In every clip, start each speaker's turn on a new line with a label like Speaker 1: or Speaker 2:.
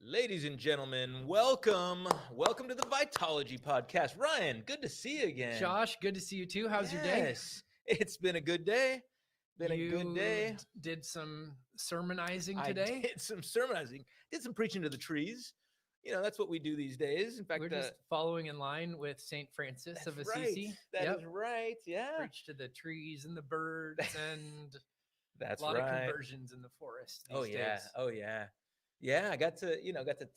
Speaker 1: Ladies and gentlemen, welcome to the Vitalogy podcast. Ryan, good to see you again.
Speaker 2: Josh, good to see you too. How's your day?
Speaker 1: Yes, it's been a good day.
Speaker 2: Did some sermonizing today?
Speaker 1: I did some sermonizing, did some preaching to the trees. You know, that's what we do these days. In fact,
Speaker 2: We're just following in line with Saint Francis of Assisi.
Speaker 1: That is right. Yeah,
Speaker 2: Preach to the trees and the birds, and
Speaker 1: that's
Speaker 2: a lot
Speaker 1: right.
Speaker 2: of conversions in the forest these days.
Speaker 1: Oh yeah. Yeah, I got to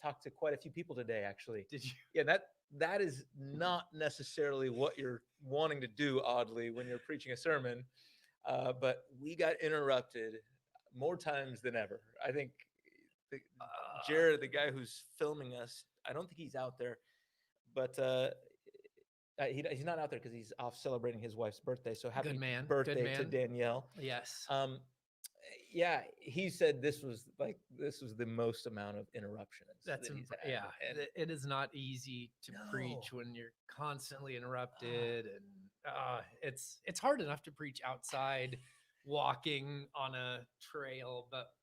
Speaker 1: talk to quite a few people today, actually.
Speaker 2: Did you?
Speaker 1: Yeah, that is not necessarily what you're wanting to do, oddly, when you're preaching a sermon. But we got interrupted more times than ever. I think Jared, the guy who's filming us, I don't think he's out there, but he's not out there because he's off celebrating his wife's birthday. So happy birthday to Danielle.
Speaker 2: Yes.
Speaker 1: Yeah, he said this was the most amount of interruptions.
Speaker 2: It is not easy to preach when you're constantly interrupted, and it's hard enough to preach outside, walking on a trail, but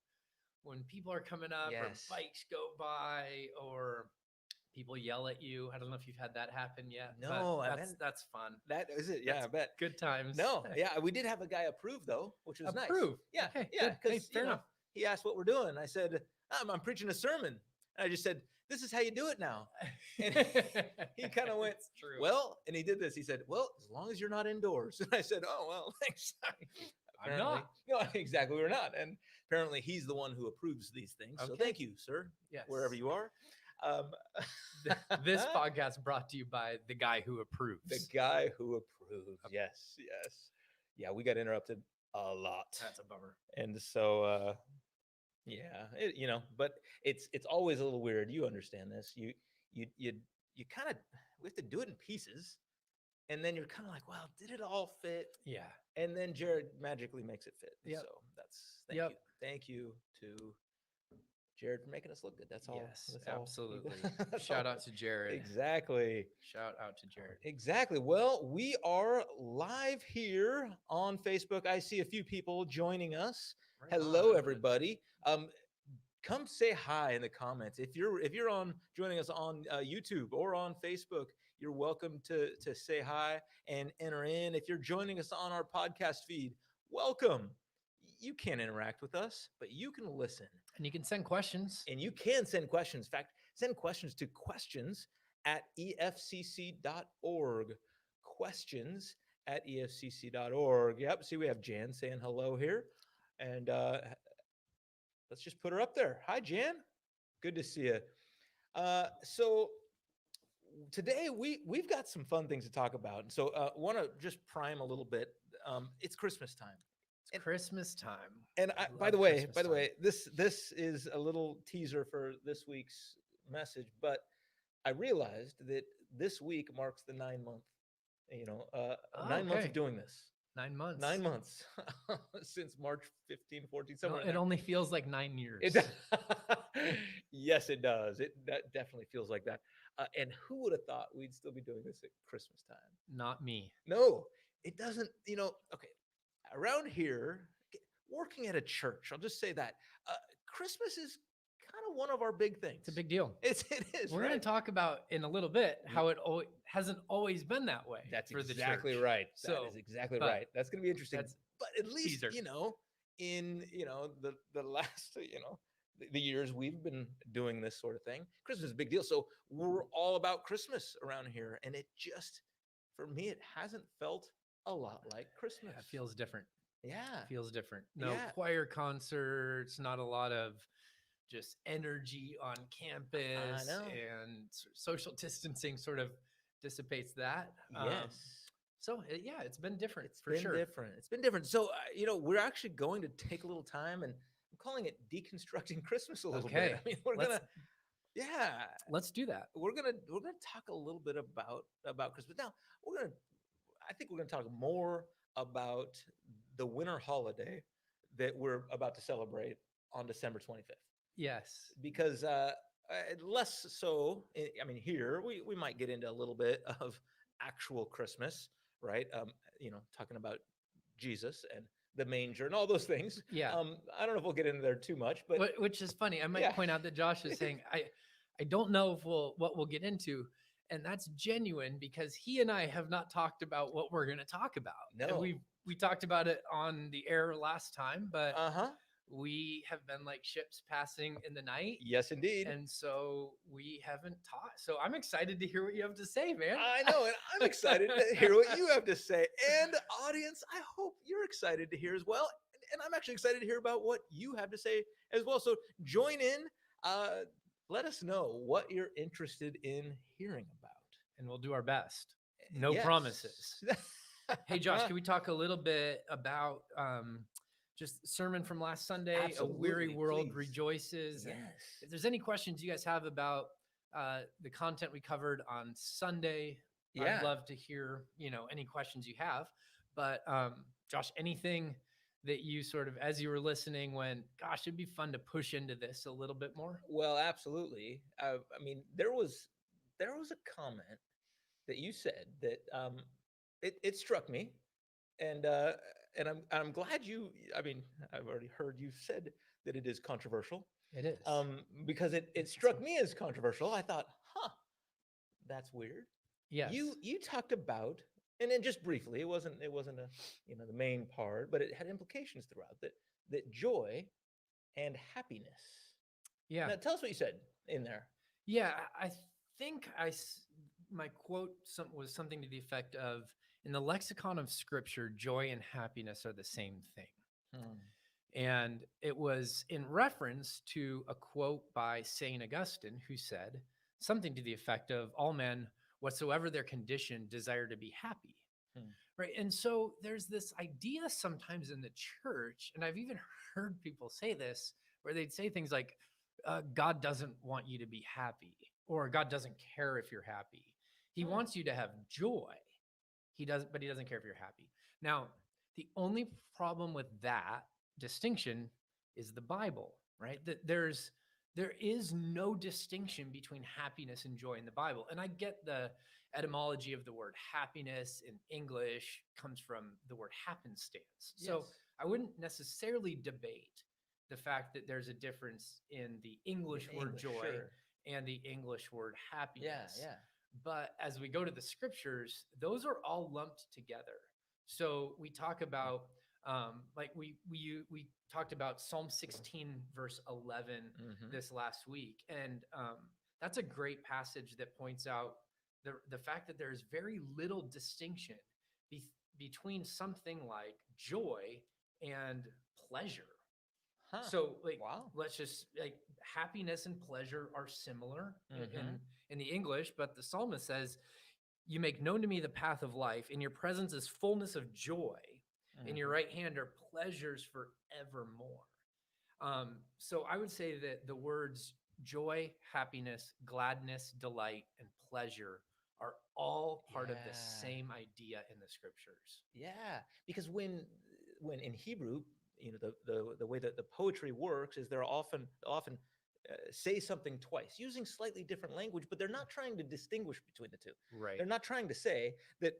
Speaker 2: when people are coming up or bikes go by or people yell at you. I don't know if you've had that happen yet.
Speaker 1: No,
Speaker 2: that's fun.
Speaker 1: That is it. Yeah, I bet.
Speaker 2: Good times.
Speaker 1: No, yeah, we did have a guy approve though, which was nice. Yeah,
Speaker 2: okay,
Speaker 1: yeah. Because
Speaker 2: fair enough.
Speaker 1: He asked what we're doing. I said, I'm preaching a sermon. And I just said, this is how you do it now. And he kind of went, well, and he did this. He said, well, as long as you're not indoors. And I said, oh, well, thanks.
Speaker 2: I'm not.
Speaker 1: No, exactly. We're not. And apparently he's the one who approves these things. So thank you, sir.
Speaker 2: Yes.
Speaker 1: Wherever you are.
Speaker 2: This podcast brought to you by the guy who approves.
Speaker 1: The guy who approves. Yes. Yeah, we got interrupted a lot.
Speaker 2: That's a bummer.
Speaker 1: And so, but it's always a little weird. You understand this. You kind of, we have to do it in pieces. And then you're kind of like, well, did it all fit?
Speaker 2: Yeah.
Speaker 1: And then Jared magically makes it fit.
Speaker 2: Yep.
Speaker 1: So thank you to Jared for making us look good. That's all.
Speaker 2: Yes, absolutely. Shout out to Jared.
Speaker 1: Exactly.
Speaker 2: Shout out to Jared.
Speaker 1: Exactly. Well, we are live here on Facebook. I see a few people joining us. Right. Hello, everybody. Come say hi in the comments. If you're on joining us on YouTube or on Facebook, you're welcome to say hi and enter in. If you're joining us on our podcast feed, welcome. You can't interact with us, but you can listen.
Speaker 2: And you can send questions.
Speaker 1: In fact, send questions to questions@efcc.org. Questions@efcc.org. Yep. See, we have Jan saying hello here. And let's just put her up there. Hi, Jan. Good to see you. So today we've got some fun things to talk about. And so want to just prime a little bit. It's Christmas time.
Speaker 2: Christmas time.
Speaker 1: And by the way, this is a little teaser for this week's message, but I realized that this week marks the 9-month, 9 months of doing this.
Speaker 2: 9 months.
Speaker 1: 9 months since March 15, 14, somewhere.
Speaker 2: It only feels like 9 years.
Speaker 1: Yes, it does. That definitely feels like that. And who would have thought we'd still be doing this at Christmas time?
Speaker 2: Not me.
Speaker 1: No, it doesn't, okay. Around here, working at a church, I'll just say that Christmas is kind of one of our big things.
Speaker 2: It's a big deal.
Speaker 1: It is.
Speaker 2: We're going to talk about in a little bit how it hasn't always been that way.
Speaker 1: That's
Speaker 2: for
Speaker 1: exactly
Speaker 2: the church.
Speaker 1: Right. That is exactly right. That's going to be interesting. But at least,
Speaker 2: teaser.
Speaker 1: In the last the years we've been doing this sort of thing, Christmas is a big deal. So we're all about Christmas around here, and it just, for me, it hasn't felt a lot like Christmas.
Speaker 2: Yeah, it feels different.
Speaker 1: Yeah.
Speaker 2: It feels different. No choir concerts, not a lot of just energy on campus, and social distancing sort of dissipates that.
Speaker 1: Yes.
Speaker 2: So it's been different.
Speaker 1: It's been different. So, we're actually going to take a little time, and I'm calling it deconstructing Christmas a little bit. I mean,
Speaker 2: let's do that.
Speaker 1: We're gonna talk a little bit about Christmas. Now, I think we're going to talk more about the winter holiday that we're about to celebrate on December 25th.
Speaker 2: Yes.
Speaker 1: Because less so, I mean, here we might get into a little bit of actual Christmas, right? Talking about Jesus and the manger and all those things.
Speaker 2: Yeah.
Speaker 1: I don't know if we'll get into there too much, but
Speaker 2: Which is funny. I might
Speaker 1: Yeah.
Speaker 2: point out that Josh is saying, I don't know if what we'll get into. And that's genuine because he and I have not talked about what we're going to talk about. And
Speaker 1: No.
Speaker 2: we talked about it on the air last time, but
Speaker 1: uh-huh.
Speaker 2: we have been like ships passing in the night.
Speaker 1: Yes, indeed.
Speaker 2: And so we haven't taught. So I'm excited to hear what you have to say, man.
Speaker 1: I know, and I'm excited to hear what you have to say. And audience, I hope you're excited to hear as well. And I'm actually excited to hear about what you have to say as well. So join in. Let us know what you're interested in hearing about.
Speaker 2: And we'll do our best. No
Speaker 1: Yes.
Speaker 2: promises. Hey, Josh, can we talk a little bit about just sermon from last Sunday?
Speaker 1: Absolutely,
Speaker 2: A weary world
Speaker 1: please.
Speaker 2: rejoices.
Speaker 1: Yes.
Speaker 2: And if there's any questions you guys have about the content we covered on Sunday, I'd love to hear, any questions you have. But Josh, anything that you sort of, as you were listening, went, gosh, it'd be fun to push into this a little bit more?
Speaker 1: Well, absolutely. I mean, there was a comment that you said that it struck me, and I'm glad you. I mean, I've already heard you said that it is controversial.
Speaker 2: It is.
Speaker 1: Because it struck me as controversial. I thought, that's weird.
Speaker 2: Yes.
Speaker 1: You talked about, and then just briefly, it wasn't a the main part, but it had implications throughout that joy and happiness.
Speaker 2: Yeah.
Speaker 1: Now, tell us what you said in there.
Speaker 2: Yeah, I think my quote was something to the effect of, in the lexicon of Scripture, joy and happiness are the same thing. And it was in reference to a quote by St. Augustine, who said something to the effect of, all men, whatsoever their condition, desire to be happy. Right. And so there's this idea sometimes in the church, and I've even heard people say this, where they'd say things like, God doesn't want you to be happy, or God doesn't care if you're happy. He wants you to have joy. But he doesn't care if you're happy. Now, the only problem with that distinction is the Bible, right? That there is no distinction between happiness and joy in the Bible. And I get the etymology of the word happiness in English comes from the word happenstance. Yes. So I wouldn't necessarily debate the fact that there's a difference in the English word joy and the English word happiness. Yeah. But as we go to the scriptures, those are all lumped together. So we talk about, like we talked about Psalm 16, verse 11 this last week. And that's a great passage that points out the fact that there's very little distinction between something like joy and pleasure. So let's just happiness and pleasure are similar in the English, but the psalmist says, you make known to me the path of life. In your presence is fullness of joy. In your right hand are pleasures forevermore. So I would say that the words joy, happiness, gladness, delight, and pleasure are all part of the same idea in the scriptures.
Speaker 1: Yeah, because when in Hebrew, the way that the poetry works is they're often say something twice using slightly different language, but they're not trying to distinguish between the two.
Speaker 2: Right.
Speaker 1: They're not trying to say that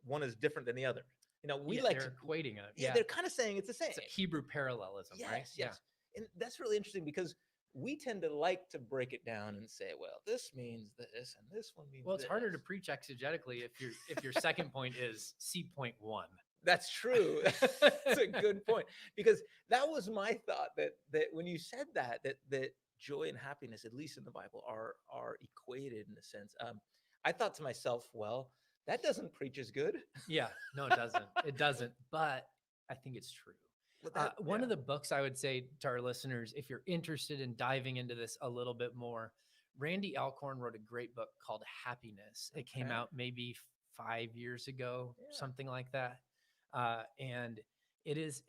Speaker 1: one is different than the other. They're
Speaker 2: equating it.
Speaker 1: Yeah, they're kind of saying it's the same.
Speaker 2: It's a Hebrew parallelism, right?
Speaker 1: Yes. Yeah. And that's really interesting because we tend to like to break it down and say, well, this means this and this one means
Speaker 2: it's harder to preach exegetically if your second point is C point 1.
Speaker 1: That's true. That's a good point, because that was my thought that when you said that joy and happiness, at least in the Bible, are equated in a sense. I thought to myself, well, that doesn't preach as good.
Speaker 2: Yeah, no, it doesn't. It doesn't. But I think it's true. One of the books I would say to our listeners, if you're interested in diving into this a little bit more, Randy Alcorn wrote a great book called Happiness. It came out maybe 5 years ago, something like that. And it is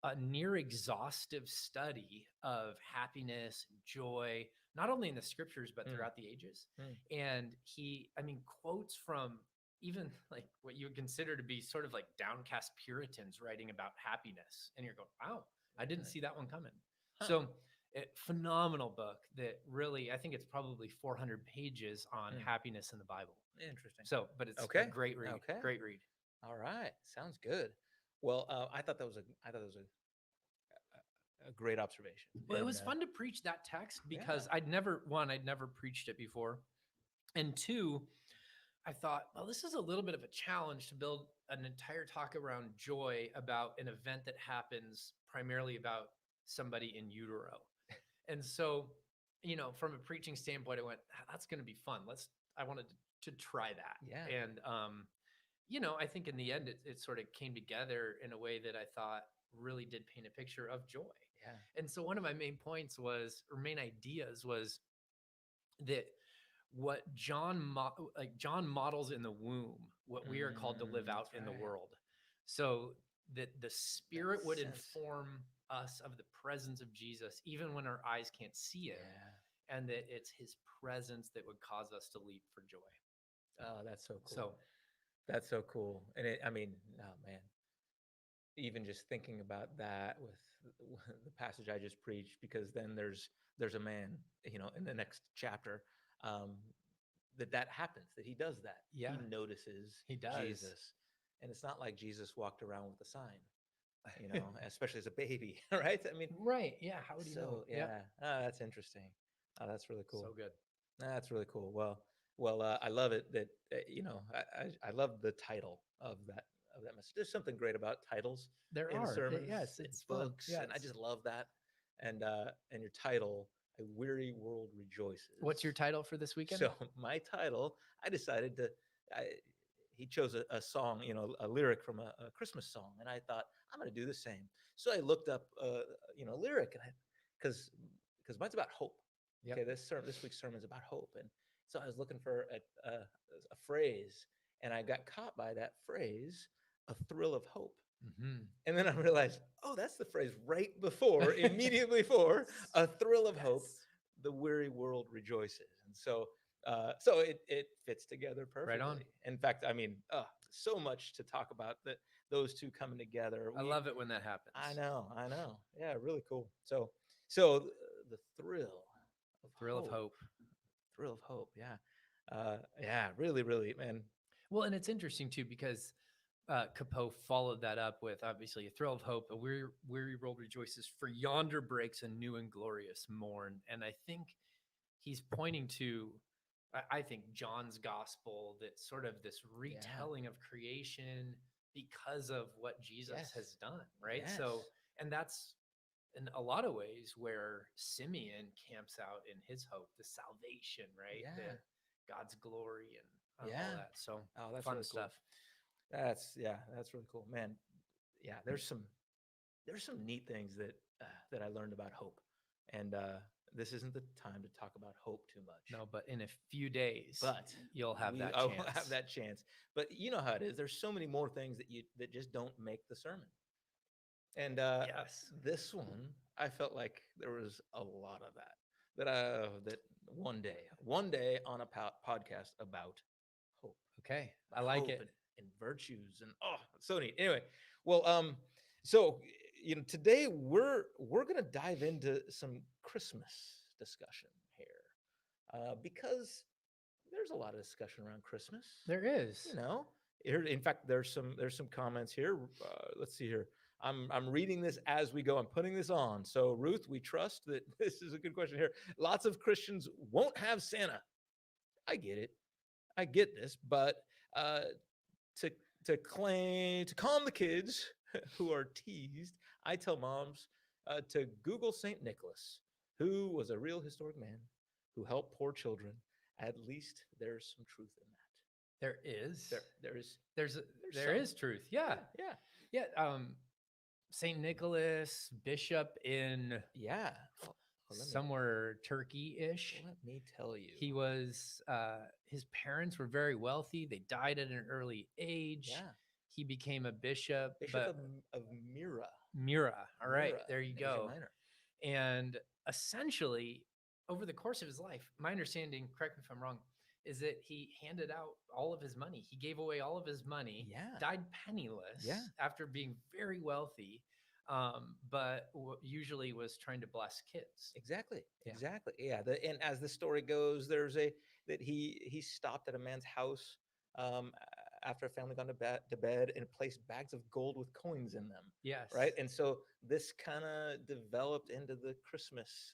Speaker 2: a near exhaustive study of happiness, joy, not only in the scriptures, but throughout the ages. And he quotes from even like what you would consider to be sort of like downcast Puritans writing about happiness. And you're going, wow, I didn't see that one coming. So phenomenal book that really, I think it's probably 400 pages on happiness in the Bible.
Speaker 1: Interesting.
Speaker 2: So, but it's a great read. Great read.
Speaker 1: All right. Sounds good. Well, I thought that was a great observation.
Speaker 2: Well, it
Speaker 1: And
Speaker 2: was fun to preach that text because
Speaker 1: yeah.
Speaker 2: I'd never preached it before. And two, I thought, well, this is a little bit of a challenge to build an entire talk around joy about an event that happens primarily about somebody in utero. And so, from a preaching standpoint, I went, that's going to be fun. I wanted to try that.
Speaker 1: Yeah.
Speaker 2: And, I think in the end, it sort of came together in a way that I thought really did paint a picture of joy.
Speaker 1: Yeah.
Speaker 2: And so one of my main points main ideas was that what John models in the womb, what we are called to live out in the world. So that the Spirit would inform us of the presence of Jesus, even when our eyes can't see it, and that it's his presence that would cause us to leap for joy.
Speaker 1: Oh, that's so cool. That's so cool. And oh man, even just thinking about that with the passage I just preached, because then there's a man, in the next chapter, that happens, that he does that.
Speaker 2: Yeah.
Speaker 1: He notices Jesus. And it's not like Jesus walked around with a sign, especially as a baby, right? I mean,
Speaker 2: right. Yeah. How would you know?
Speaker 1: Yeah. Yep. That's interesting. Oh, that's really cool.
Speaker 2: So good.
Speaker 1: That's really cool. Well, I love it that, I love the title of that message. There's something great about titles in sermons,
Speaker 2: yes, it's
Speaker 1: books,
Speaker 2: yes.
Speaker 1: and I just love that. And your title, A Weary World Rejoices.
Speaker 2: What's your title for this weekend?
Speaker 1: So my title, I decided he chose a song, a lyric from a Christmas song, and I thought I'm going to do the same. So I looked up, a lyric, and because mine's about hope. Yep. Okay, this week's sermon is about hope, and so I was looking for a phrase, and I got caught by that phrase, a thrill of hope. Mm-hmm. And then I realized, that's the phrase right before, immediately before, a thrill of hope, the weary world rejoices. And so it fits together perfectly.
Speaker 2: Right on.
Speaker 1: In fact, I mean, so much to talk about those two coming together.
Speaker 2: I love it when that happens.
Speaker 1: I know. Yeah, really cool. So the thrill of hope. Thrill of hope. Yeah. Yeah, really, really, man.
Speaker 2: Well, and it's interesting too, because Capot followed that up with, obviously, a thrill of hope, a weary world rejoices, for yonder breaks a new and glorious morn. And I think he's pointing to, I think, John's gospel, that sort of this retelling of creation because of what Jesus has done, right? Yes. So, and that's in a lot of ways where Simeon camps out in his hope, the salvation, right? Yeah. God's glory and all that. So
Speaker 1: that's
Speaker 2: fun
Speaker 1: really
Speaker 2: stuff.
Speaker 1: Cool. That's really cool, man. Yeah, there's some neat things that I learned about hope, and this isn't the time to talk about hope too much.
Speaker 2: No, but in a few days, you'll have that chance.
Speaker 1: I will have that chance. But you know how it is. There's so many more things that just don't make the sermon. And this one, I felt like there was a lot of that. That one day on a podcast about hope.
Speaker 2: Okay, I like it.
Speaker 1: And virtues, and so neat. Anyway, well, so today we're gonna dive into some Christmas discussion here, because there's a lot of discussion around Christmas.
Speaker 2: There is,
Speaker 1: In fact, there's some comments here. Let's see here. I'm reading this as we go. I'm putting this on. So Ruth, we trust that this is a good question here. Lots of Christians won't have Santa. I get it. I get this, but to calm the kids who are teased, I tell moms to Google St. Nicholas, who was a real historic man who helped poor children. At least there's some truth in that.
Speaker 2: There is.
Speaker 1: There
Speaker 2: is truth. Yeah. St. Nicholas, bishop in somewhere Turkey-ish.
Speaker 1: Let me tell you.
Speaker 2: He was, his parents were very wealthy. They died at an early age. Yeah. He became a bishop.
Speaker 1: Of Myra.
Speaker 2: Myra. All right.
Speaker 1: Myra,
Speaker 2: there you go. And essentially, over the course of his life, my understanding, correct me if I'm wrong, is that he handed out all of his money. He gave away all of his money, died penniless after being very wealthy, but usually was trying to bless kids.
Speaker 1: Exactly. Yeah. And as the story goes, that he stopped at a man's house after a family gone to bed and placed bags of gold with coins in them.
Speaker 2: Yes.
Speaker 1: Right. And so this kind of developed into the Christmas.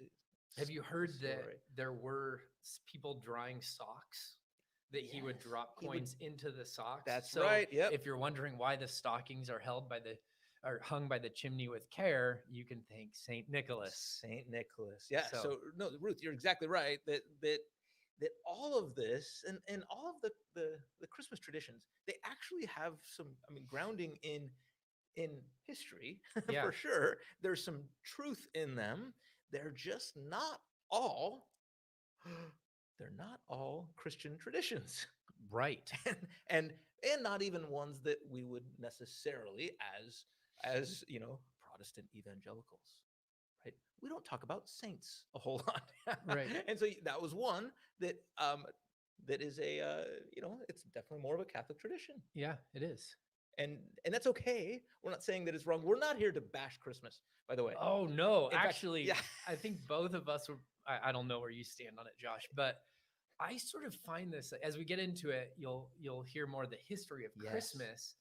Speaker 2: Have you heard that
Speaker 1: story.
Speaker 2: there were people drawing socks? That he would drop coins into the socks.
Speaker 1: That's
Speaker 2: so
Speaker 1: right. Yep.
Speaker 2: If you're wondering why the stockings are hung by the chimney with care, you can thank Saint Nicholas.
Speaker 1: Saint Nicholas. Yeah. So no, Ruth, you're exactly right. That all of this and all of the Christmas traditions, they actually have some, grounding in history for sure. There's some truth in them. They're just not all. They're not all Christian traditions,
Speaker 2: right?
Speaker 1: and not even ones that we would necessarily, as Protestant evangelicals, right? We don't talk about saints a whole lot,
Speaker 2: right?
Speaker 1: And so that was one that that is a it's definitely more of a Catholic tradition.
Speaker 2: Yeah, it is.
Speaker 1: And that's okay. We're not saying that it's wrong. We're not here to bash Christmas, by the way.
Speaker 2: Oh no,
Speaker 1: in
Speaker 2: actually,
Speaker 1: fact,
Speaker 2: I think both of us were. I don't know where you stand on it, Josh, but I sort of find this as we get into it, you'll hear more of the history of Christmas,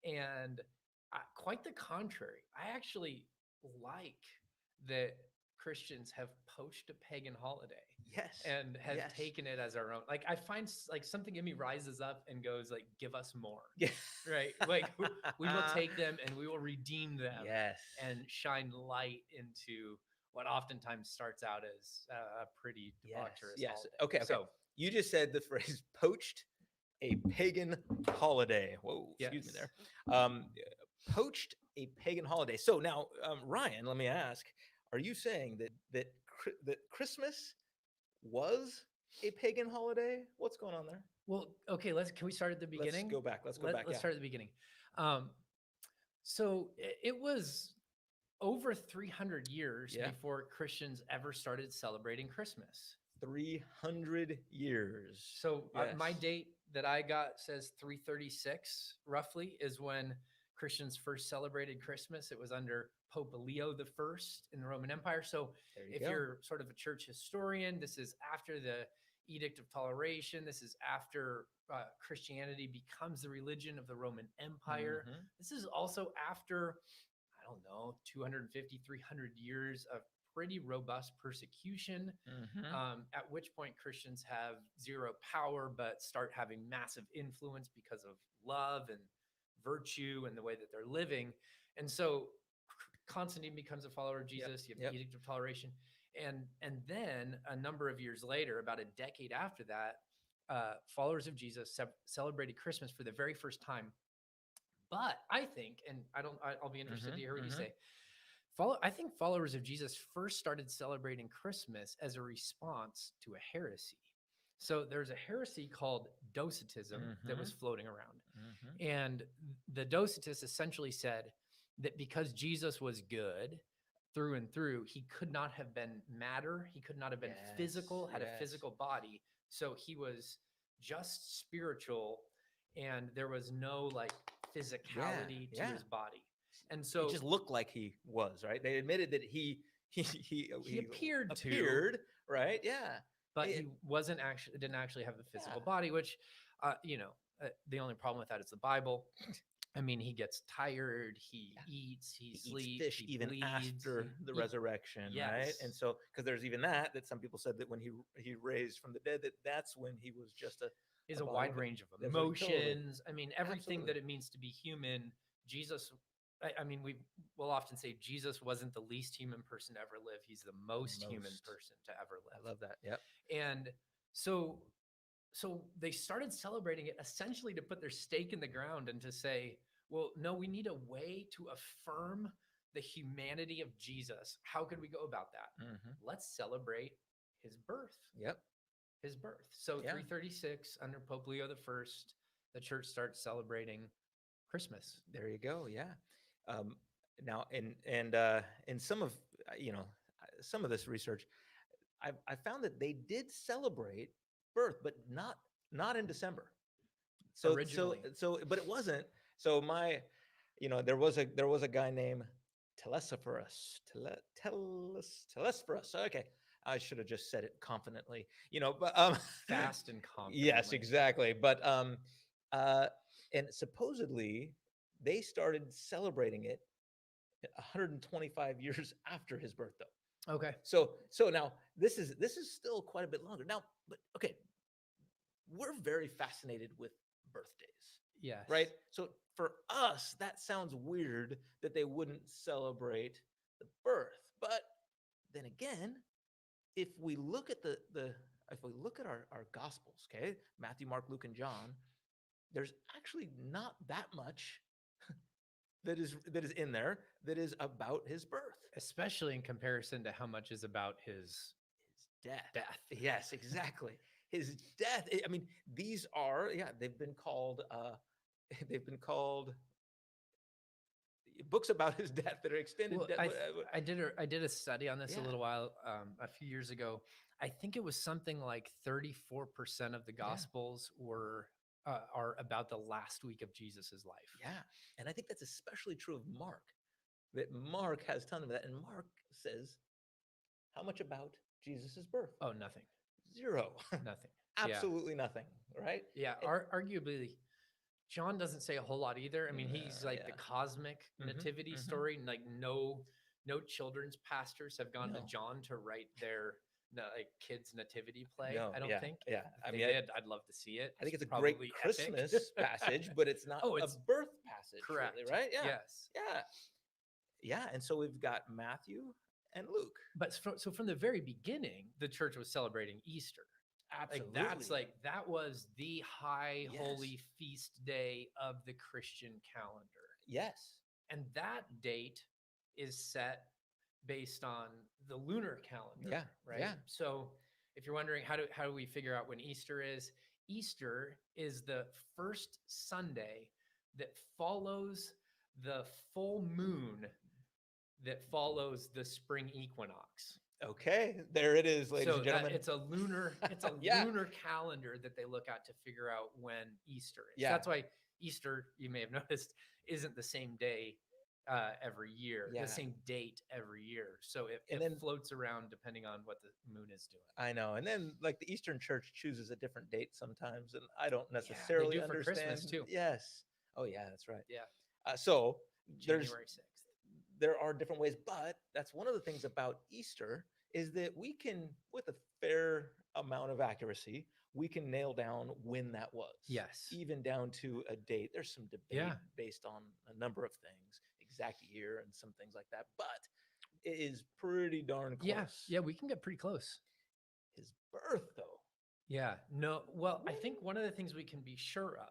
Speaker 2: and quite the contrary. I actually like that Christians have poached a pagan holiday.
Speaker 1: Yes.
Speaker 2: And have taken it as our own. Like I find like something in me rises up and goes like, give us more.
Speaker 1: Yeah.
Speaker 2: Right. Like we will take them and we will redeem them.
Speaker 1: Yes.
Speaker 2: And shine light into what oftentimes starts out as a pretty debaucherous holiday.
Speaker 1: Okay. So you just said the phrase poached a pagan holiday. Whoa, excuse me there. Poached a pagan holiday. So now, Ryan, let me ask, are you saying that Christmas was a pagan holiday? What's going on there?
Speaker 2: Well, okay, can we start at the beginning?
Speaker 1: Let's go back.
Speaker 2: Let's start at the beginning. So it was over 300 years before Christians ever started celebrating Christmas.
Speaker 1: 300 years.
Speaker 2: So my date that I got says 336 roughly is when Christians first celebrated Christmas. It was under Pope Leo I in the Roman Empire. So if you're sort of a church historian, this is after the Edict of Toleration. This is after Christianity becomes the religion of the Roman Empire. Mm-hmm. This is also after, 250, 300 years of pretty robust persecution, at which point Christians have zero power, but start having massive influence because of love and virtue and the way that they're living. And so Constantine becomes a follower of Jesus. You have the Edict of Toleration. And then a number of years later, about a decade after that, followers of Jesus celebrated Christmas for the very first time. But I think, and I'll be interested to hear what you say. I think followers of Jesus first started celebrating Christmas as a response to a heresy. So there's a heresy called Docetism that was floating around. And the Docetists essentially said that because Jesus was good through and through, he could not have been matter. He could not have been physical, had a physical body. So he was just spiritual, and there was no like physicality to his body. And so
Speaker 1: it just looked like he was, right? They admitted that he
Speaker 2: appeared,
Speaker 1: right? Yeah.
Speaker 2: But he didn't actually have the physical body, which, the only problem with that is the Bible. I mean, he gets tired, he eats, he sleeps,
Speaker 1: eats fish
Speaker 2: he
Speaker 1: even
Speaker 2: bleeds,
Speaker 1: after the resurrection, right? And so, because there's even that some people said that when he raised from the dead, that's when he was just
Speaker 2: a wide range of emotions. I mean, everything that it means to be human. Jesus, I mean, we'll often say Jesus wasn't the least human person to ever live. He's the most human person to ever live.
Speaker 1: I love that. Yep.
Speaker 2: And so they started celebrating it essentially to put their stake in the ground and to say, well, no, we need a way to affirm the humanity of Jesus. How could we go about that? Let's celebrate his birth.
Speaker 1: Yep.
Speaker 2: His birth. So 336 under Pope Leo I, the church starts celebrating Christmas.
Speaker 1: There you go. Yeah. Now, in some of some of this research, I found that they did celebrate birth, but not in December. So
Speaker 2: originally.
Speaker 1: But it wasn't. So there was a guy named Telesphorus. Telesphorus. Okay. I should have just said it confidently, but
Speaker 2: fast and confident.
Speaker 1: Yes, exactly. But And supposedly they started celebrating it 125 years after his birth, though.
Speaker 2: Okay.
Speaker 1: So now this is still quite a bit longer now. But okay, we're very fascinated with birthdays,
Speaker 2: Yes.
Speaker 1: right? So for us, that sounds weird that they wouldn't celebrate the birth. But then again, if we look at our gospels, okay, Matthew, Mark, Luke, and John, there's actually not that much that is in there that is about his birth,
Speaker 2: Especially in comparison to how much is about his
Speaker 1: death. Yes, exactly. His death. I mean, these are they've been called books about his death that are extended.
Speaker 2: Well, I did a study on this a little while, a few years ago. I think it was something like 34% of the Gospels are about the last week of Jesus's life.
Speaker 1: Yeah, and I think that's especially true of Mark. That Mark has a ton of that, and Mark says, how much about Jesus's birth?
Speaker 2: Oh, nothing.
Speaker 1: Zero.
Speaker 2: Nothing.
Speaker 1: Absolutely nothing. Right?
Speaker 2: Yeah. Arguably, John doesn't say a whole lot either. I mean, he's like the cosmic nativity story. Like no children's pastors have gone to John to write their kids nativity play.
Speaker 1: No,
Speaker 2: I don't think.
Speaker 1: Yeah.
Speaker 2: If they did, I'd love to see it.
Speaker 1: I think it's a great Christmas passage, but it's not a birth passage.
Speaker 2: Correct.
Speaker 1: Really, right? Yeah.
Speaker 2: Yes.
Speaker 1: Yeah. Yeah. And so we've got Matthew and Luke.
Speaker 2: But so from the very beginning, the church was celebrating Easter.
Speaker 1: Absolutely.
Speaker 2: That was the high holy feast day of the Christian calendar.
Speaker 1: Yes.
Speaker 2: And that date is set based on the lunar calendar.
Speaker 1: Yeah.
Speaker 2: Right.
Speaker 1: Yeah.
Speaker 2: So if you're wondering how do we figure out when Easter is the first Sunday that follows the full moon that follows the spring equinox.
Speaker 1: Okay, there it is, ladies and gentlemen.
Speaker 2: It's a lunar lunar calendar that they look at to figure out when Easter is.
Speaker 1: Yeah.
Speaker 2: That's why Easter, you may have noticed, isn't the same day every year, the same date every year. So it floats around depending on what the moon is doing.
Speaker 1: I know. And then like the Eastern Church chooses a different date sometimes, and I don't necessarily
Speaker 2: they do
Speaker 1: understand.
Speaker 2: For Christmas too.
Speaker 1: Yes. Oh yeah, that's right.
Speaker 2: Yeah.
Speaker 1: So
Speaker 2: January 6th.
Speaker 1: There are different ways, but that's one of the things about Easter is that we can, with a fair amount of accuracy, we can nail down when that was.
Speaker 2: Yes.
Speaker 1: Even down to a date. There's some debate based on a number of things, exact year and some things like that, but it is pretty darn close.
Speaker 2: Yeah, we can get pretty close.
Speaker 1: His birth, though.
Speaker 2: Yeah. No, well, I think one of the things we can be sure of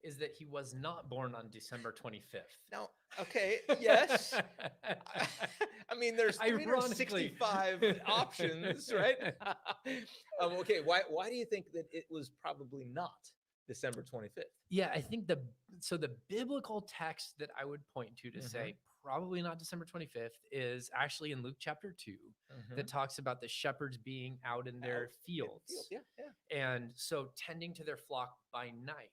Speaker 2: is that he was not born on December 25th.
Speaker 1: Now, okay, yes. I mean, there's 365 options, right? Okay, why do you think that it was probably not December 25th?
Speaker 2: Yeah, I think the biblical text that I would point to say probably not December 25th is actually in Luke chapter 2 that talks about the shepherds being out in their fields. And so tending to their flock by night,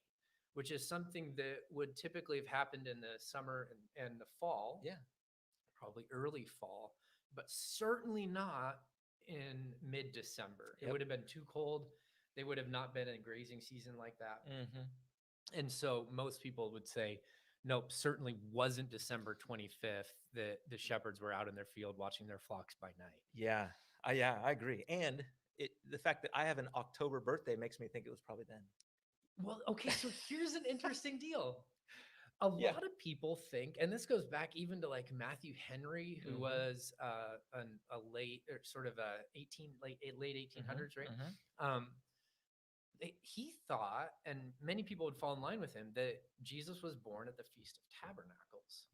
Speaker 2: which is something that would typically have happened in the summer and the fall. Yeah. Probably early fall, but certainly not in mid-December. It would have been too cold. They would have not been in grazing season like that. And so most people would say, nope, certainly wasn't December 25th that the shepherds were out in their field watching their flocks by night.
Speaker 1: Yeah, I agree. And the fact that I have an October birthday makes me think it was probably then.
Speaker 2: Well, okay, so here's an interesting deal. A lot of people think, and this goes back even to like Matthew Henry, who was a late or sort of late 1800s, right? He thought, and many people would fall in line with him, that Jesus was born at the Feast of Tabernacles.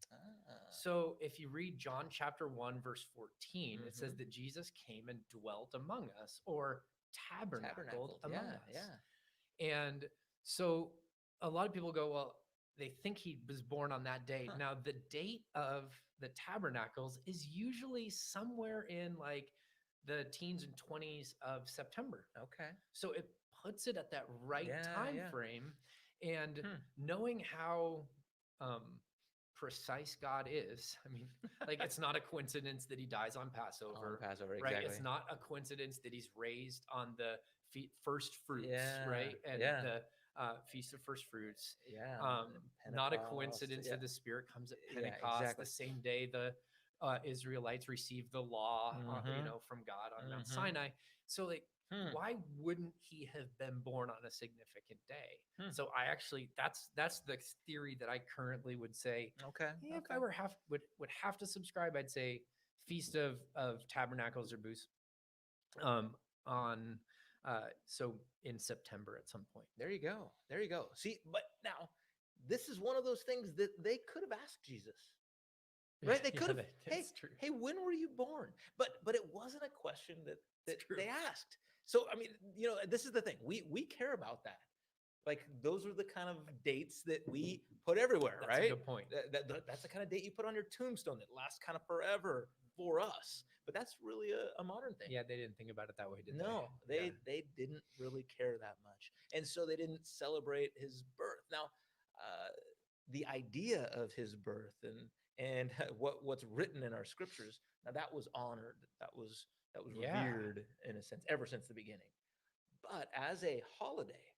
Speaker 2: So if you read John chapter 1, verse 14, it says that Jesus came and dwelt among us, or tabernacled among us. And so a lot of people go, well, they think he was born on that date. Now, the date of the tabernacles is usually somewhere in like the teens and 20s of September. Okay. So it puts it at that right time frame. And knowing how precise God is, I mean, like it's not a coincidence that he dies on Passover. Right? Exactly. It's not a coincidence that he's raised on the first fruits, right? And Feast of First Fruits.
Speaker 1: Yeah.
Speaker 2: Not a
Speaker 1: Pentecost,
Speaker 2: coincidence
Speaker 1: yeah.
Speaker 2: that the Spirit comes at
Speaker 1: Yeah,
Speaker 2: Pentecost,
Speaker 1: exactly.
Speaker 2: the same day the Israelites received the law,
Speaker 1: Mhm.
Speaker 2: from God on Mount
Speaker 1: Mhm.
Speaker 2: Sinai. So, like,
Speaker 1: Hmm.
Speaker 2: why wouldn't he have been born on a significant day?
Speaker 1: Hmm.
Speaker 2: So, I actually that's the theory that I currently would say.
Speaker 1: Okay.
Speaker 2: If I were would have to subscribe, I'd say Feast of Tabernacles or Booths, on so in September at some point.
Speaker 1: There you go. There you go. See, but now this is one of those things that they could have asked Jesus. Right? They
Speaker 2: Yeah,
Speaker 1: could have, hey,
Speaker 2: that's true.
Speaker 1: hey, when were you born? But it wasn't a question that
Speaker 2: It's true.
Speaker 1: they asked. So I mean, this is the thing. We care about that. Like those are the kind of dates that we put everywhere,
Speaker 2: That's a
Speaker 1: right?
Speaker 2: good point.
Speaker 1: That's the kind of date you put on your tombstone that lasts kind of forever for us. But that's really a modern thing.
Speaker 2: Yeah, they didn't think about it that way, did
Speaker 1: No,
Speaker 2: they?
Speaker 1: they didn't really care that much, and so they didn't celebrate his birth. Now, the idea of his birth and what's written in our scriptures, now that was honored, that was
Speaker 2: Yeah.
Speaker 1: revered in a sense ever since the beginning. But as a holiday,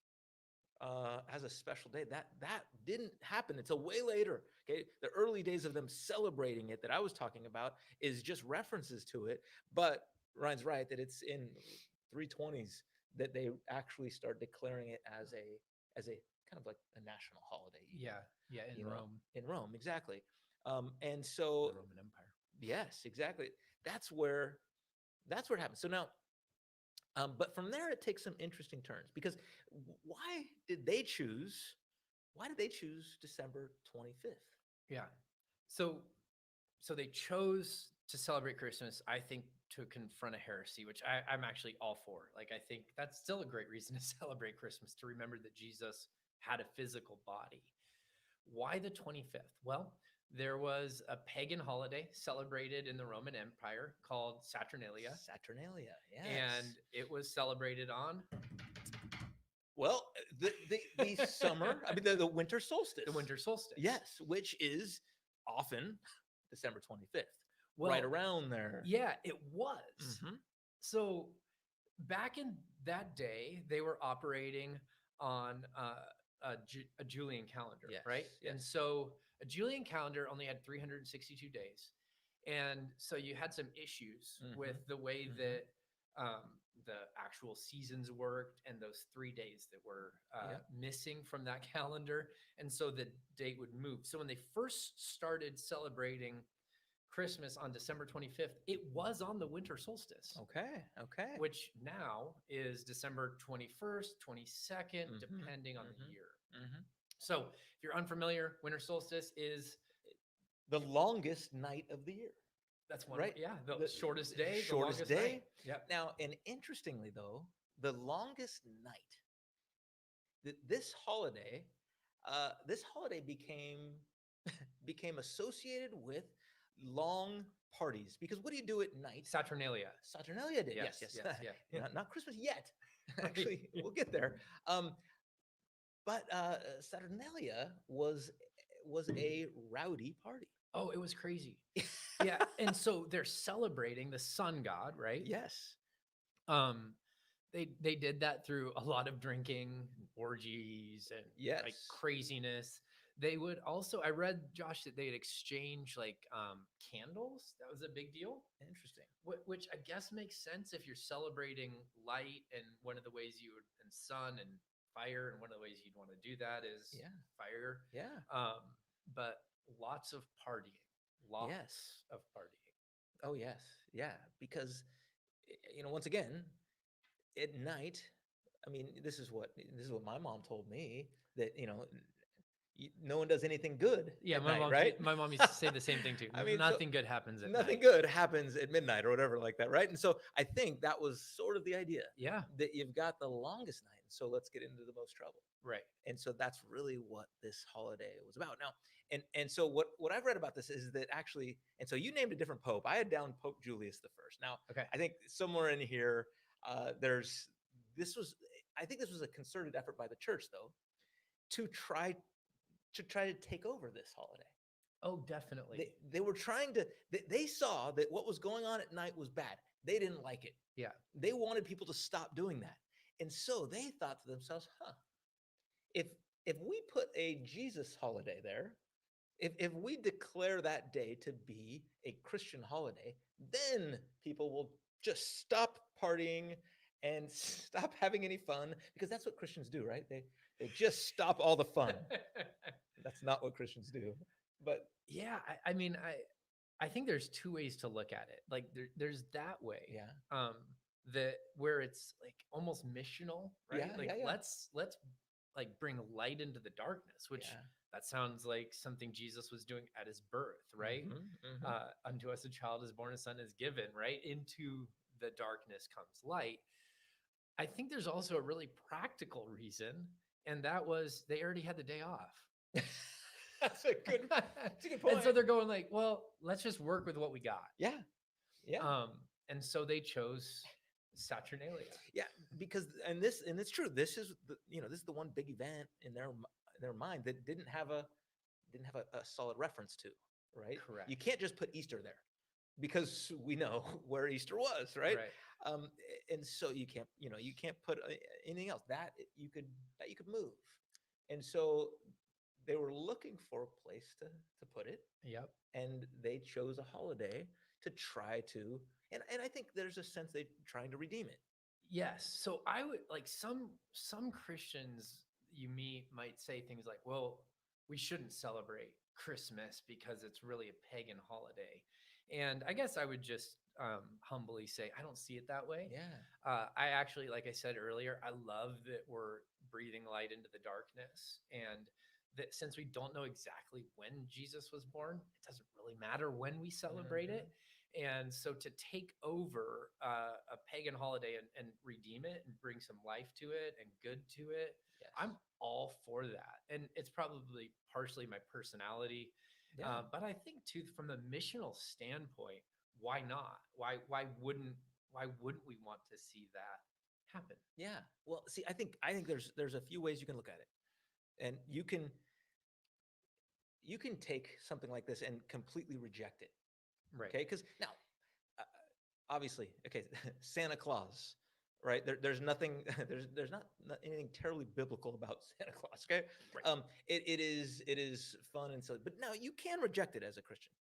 Speaker 1: as a special day, that didn't happen until way later. Okay, the early days of them celebrating it that I was talking about is just references to it. But Ryan's right that it's in 320s that they actually start declaring it as a kind of like a national holiday.
Speaker 2: Yeah, in Rome.
Speaker 1: In Rome, exactly. And so
Speaker 2: The Roman Empire.
Speaker 1: yes, exactly. That's where it happens. So now, but from there, it takes some interesting turns because why did they choose? Why did they choose December 25th?
Speaker 2: Yeah. So they chose to celebrate Christmas, I think, to confront a heresy, which I'm actually all for. Like, I think that's still a great reason to celebrate Christmas, to remember that Jesus had a physical body. Why the 25th? Well, there was a pagan holiday celebrated in the Roman Empire called Saturnalia.
Speaker 1: Saturnalia, yes.
Speaker 2: And it was celebrated on,
Speaker 1: well, the summer, I mean the winter solstice.
Speaker 2: the winter solstice.
Speaker 1: Yes, which is often December 25th.
Speaker 2: Well,
Speaker 1: right around there.
Speaker 2: Yeah, it was.
Speaker 1: Mhm.
Speaker 2: So back in that day, they were operating on a Julian calendar,
Speaker 1: Yes,
Speaker 2: right?
Speaker 1: yes.
Speaker 2: And so a Julian calendar only had 362 days. And so you had some issues with the way that the actual seasons worked and those 3 days that were missing from that calendar. And so the date would move. So when they first started celebrating Christmas on December 25th, it was on the winter solstice.
Speaker 1: Okay.
Speaker 2: Which now is December 21st, 22nd, depending on the year. So if you're unfamiliar, winter solstice is
Speaker 1: the longest night of the year.
Speaker 2: That's one,
Speaker 1: right?
Speaker 2: Yeah, the shortest day,
Speaker 1: shortest
Speaker 2: the longest
Speaker 1: day.
Speaker 2: night. Yep.
Speaker 1: Now, and interestingly though, the longest night, this holiday became associated with long parties, because what do you do at night?
Speaker 2: Saturnalia
Speaker 1: Day. Yes.
Speaker 2: Yeah.
Speaker 1: Not Christmas yet. Actually, we'll get there. But Saturnalia was a rowdy party.
Speaker 2: Oh, it was crazy. Yeah, and so they're celebrating the sun god, right?
Speaker 1: Yes.
Speaker 2: They did that through a lot of drinking, orgies, and like craziness. They would also, I read, Josh, that they'd exchange like candles. That was a big deal.
Speaker 1: Interesting.
Speaker 2: Which I guess makes sense if you're celebrating light, and one of the ways you would, and sun and fire, and one of the ways you'd want to do that is fire.
Speaker 1: Yeah.
Speaker 2: But lots of partying. Lots of partying.
Speaker 1: Oh yes. Yeah. Because once again, at night, I mean, this is what my mom told me, that no one does anything good.
Speaker 2: Yeah,
Speaker 1: at
Speaker 2: my
Speaker 1: night,
Speaker 2: mom,
Speaker 1: right?
Speaker 2: My mom used to say the same thing too.
Speaker 1: I mean,
Speaker 2: nothing good happens at
Speaker 1: nothing
Speaker 2: night.
Speaker 1: good happens at midnight or whatever like that, right? And so I think that was sort of the idea.
Speaker 2: Yeah.
Speaker 1: That you've got the longest night, so let's get into the most trouble.
Speaker 2: Right.
Speaker 1: And so that's really what this holiday was about. Now, and so what I've read about this is that actually, and so you named a different pope. I had down Pope Julius the First. Now, I think somewhere in here, I think this was a concerted effort by the church, though, to try to take over this holiday.
Speaker 2: Oh, definitely.
Speaker 1: They were trying to, they saw that what was going on at night was bad. They didn't like it.
Speaker 2: Yeah.
Speaker 1: They wanted people to stop doing that. And so they thought to themselves, if we put a Jesus holiday there, if we declare that day to be a Christian holiday, then people will just stop partying and stop having any fun, because that's what Christians do, right? They just stop all the fun. That's not what Christians do. But
Speaker 2: yeah, I mean, I think there's two ways to look at it. Like there's that way.
Speaker 1: yeah.
Speaker 2: That where it's like almost missional, right?
Speaker 1: Yeah,
Speaker 2: Like
Speaker 1: yeah, yeah.
Speaker 2: let's like bring light into the darkness, which
Speaker 1: Yeah.
Speaker 2: that sounds like something Jesus was doing at his birth, right? Unto us a child is born, a son is given, right? Into the darkness comes light. I think there's also a really practical reason, and that was they already had the day off.
Speaker 1: That's a good point.
Speaker 2: And so they're going like, well, let's just work with what we got.
Speaker 1: Yeah. Yeah.
Speaker 2: And so they chose Saturnalia.
Speaker 1: Yeah, because it's true. This is this is the one big event in their mind that didn't have a solid reference to, right?
Speaker 2: Correct.
Speaker 1: You can't just put Easter there, because we know where Easter was, right? And so you can't put anything else that you could move. And so they were looking for a place to put it.
Speaker 2: Yep.
Speaker 1: And they chose a holiday to try to, and I think there's a sense they're trying to redeem it.
Speaker 2: Yes. So I would like some Christians you meet might say things like, well, we shouldn't celebrate Christmas because it's really a pagan holiday. And I guess I would just humbly say, I don't see it that way.
Speaker 1: Yeah.
Speaker 2: I actually, like I said earlier, I love that we're breathing light into the darkness, and that since we don't know exactly when Jesus was born, it doesn't really matter when we celebrate it. And so to take over a pagan holiday and redeem it and bring some life to it and good to it,
Speaker 1: yes.
Speaker 2: I'm all for that. And it's probably partially my personality.
Speaker 1: Yeah.
Speaker 2: But I think too, from the missional standpoint, why not? Why wouldn't we want to see that happen?
Speaker 1: Yeah. Well, see, I think there's a few ways you can look at it. And you can take something like this and completely reject it.
Speaker 2: Right.
Speaker 1: Okay? Because now, obviously, okay, Santa Claus, right? There's nothing, there's not anything terribly biblical about Santa Claus. Okay,
Speaker 2: right.
Speaker 1: It is fun and silly, but no, you can reject it as a Christian,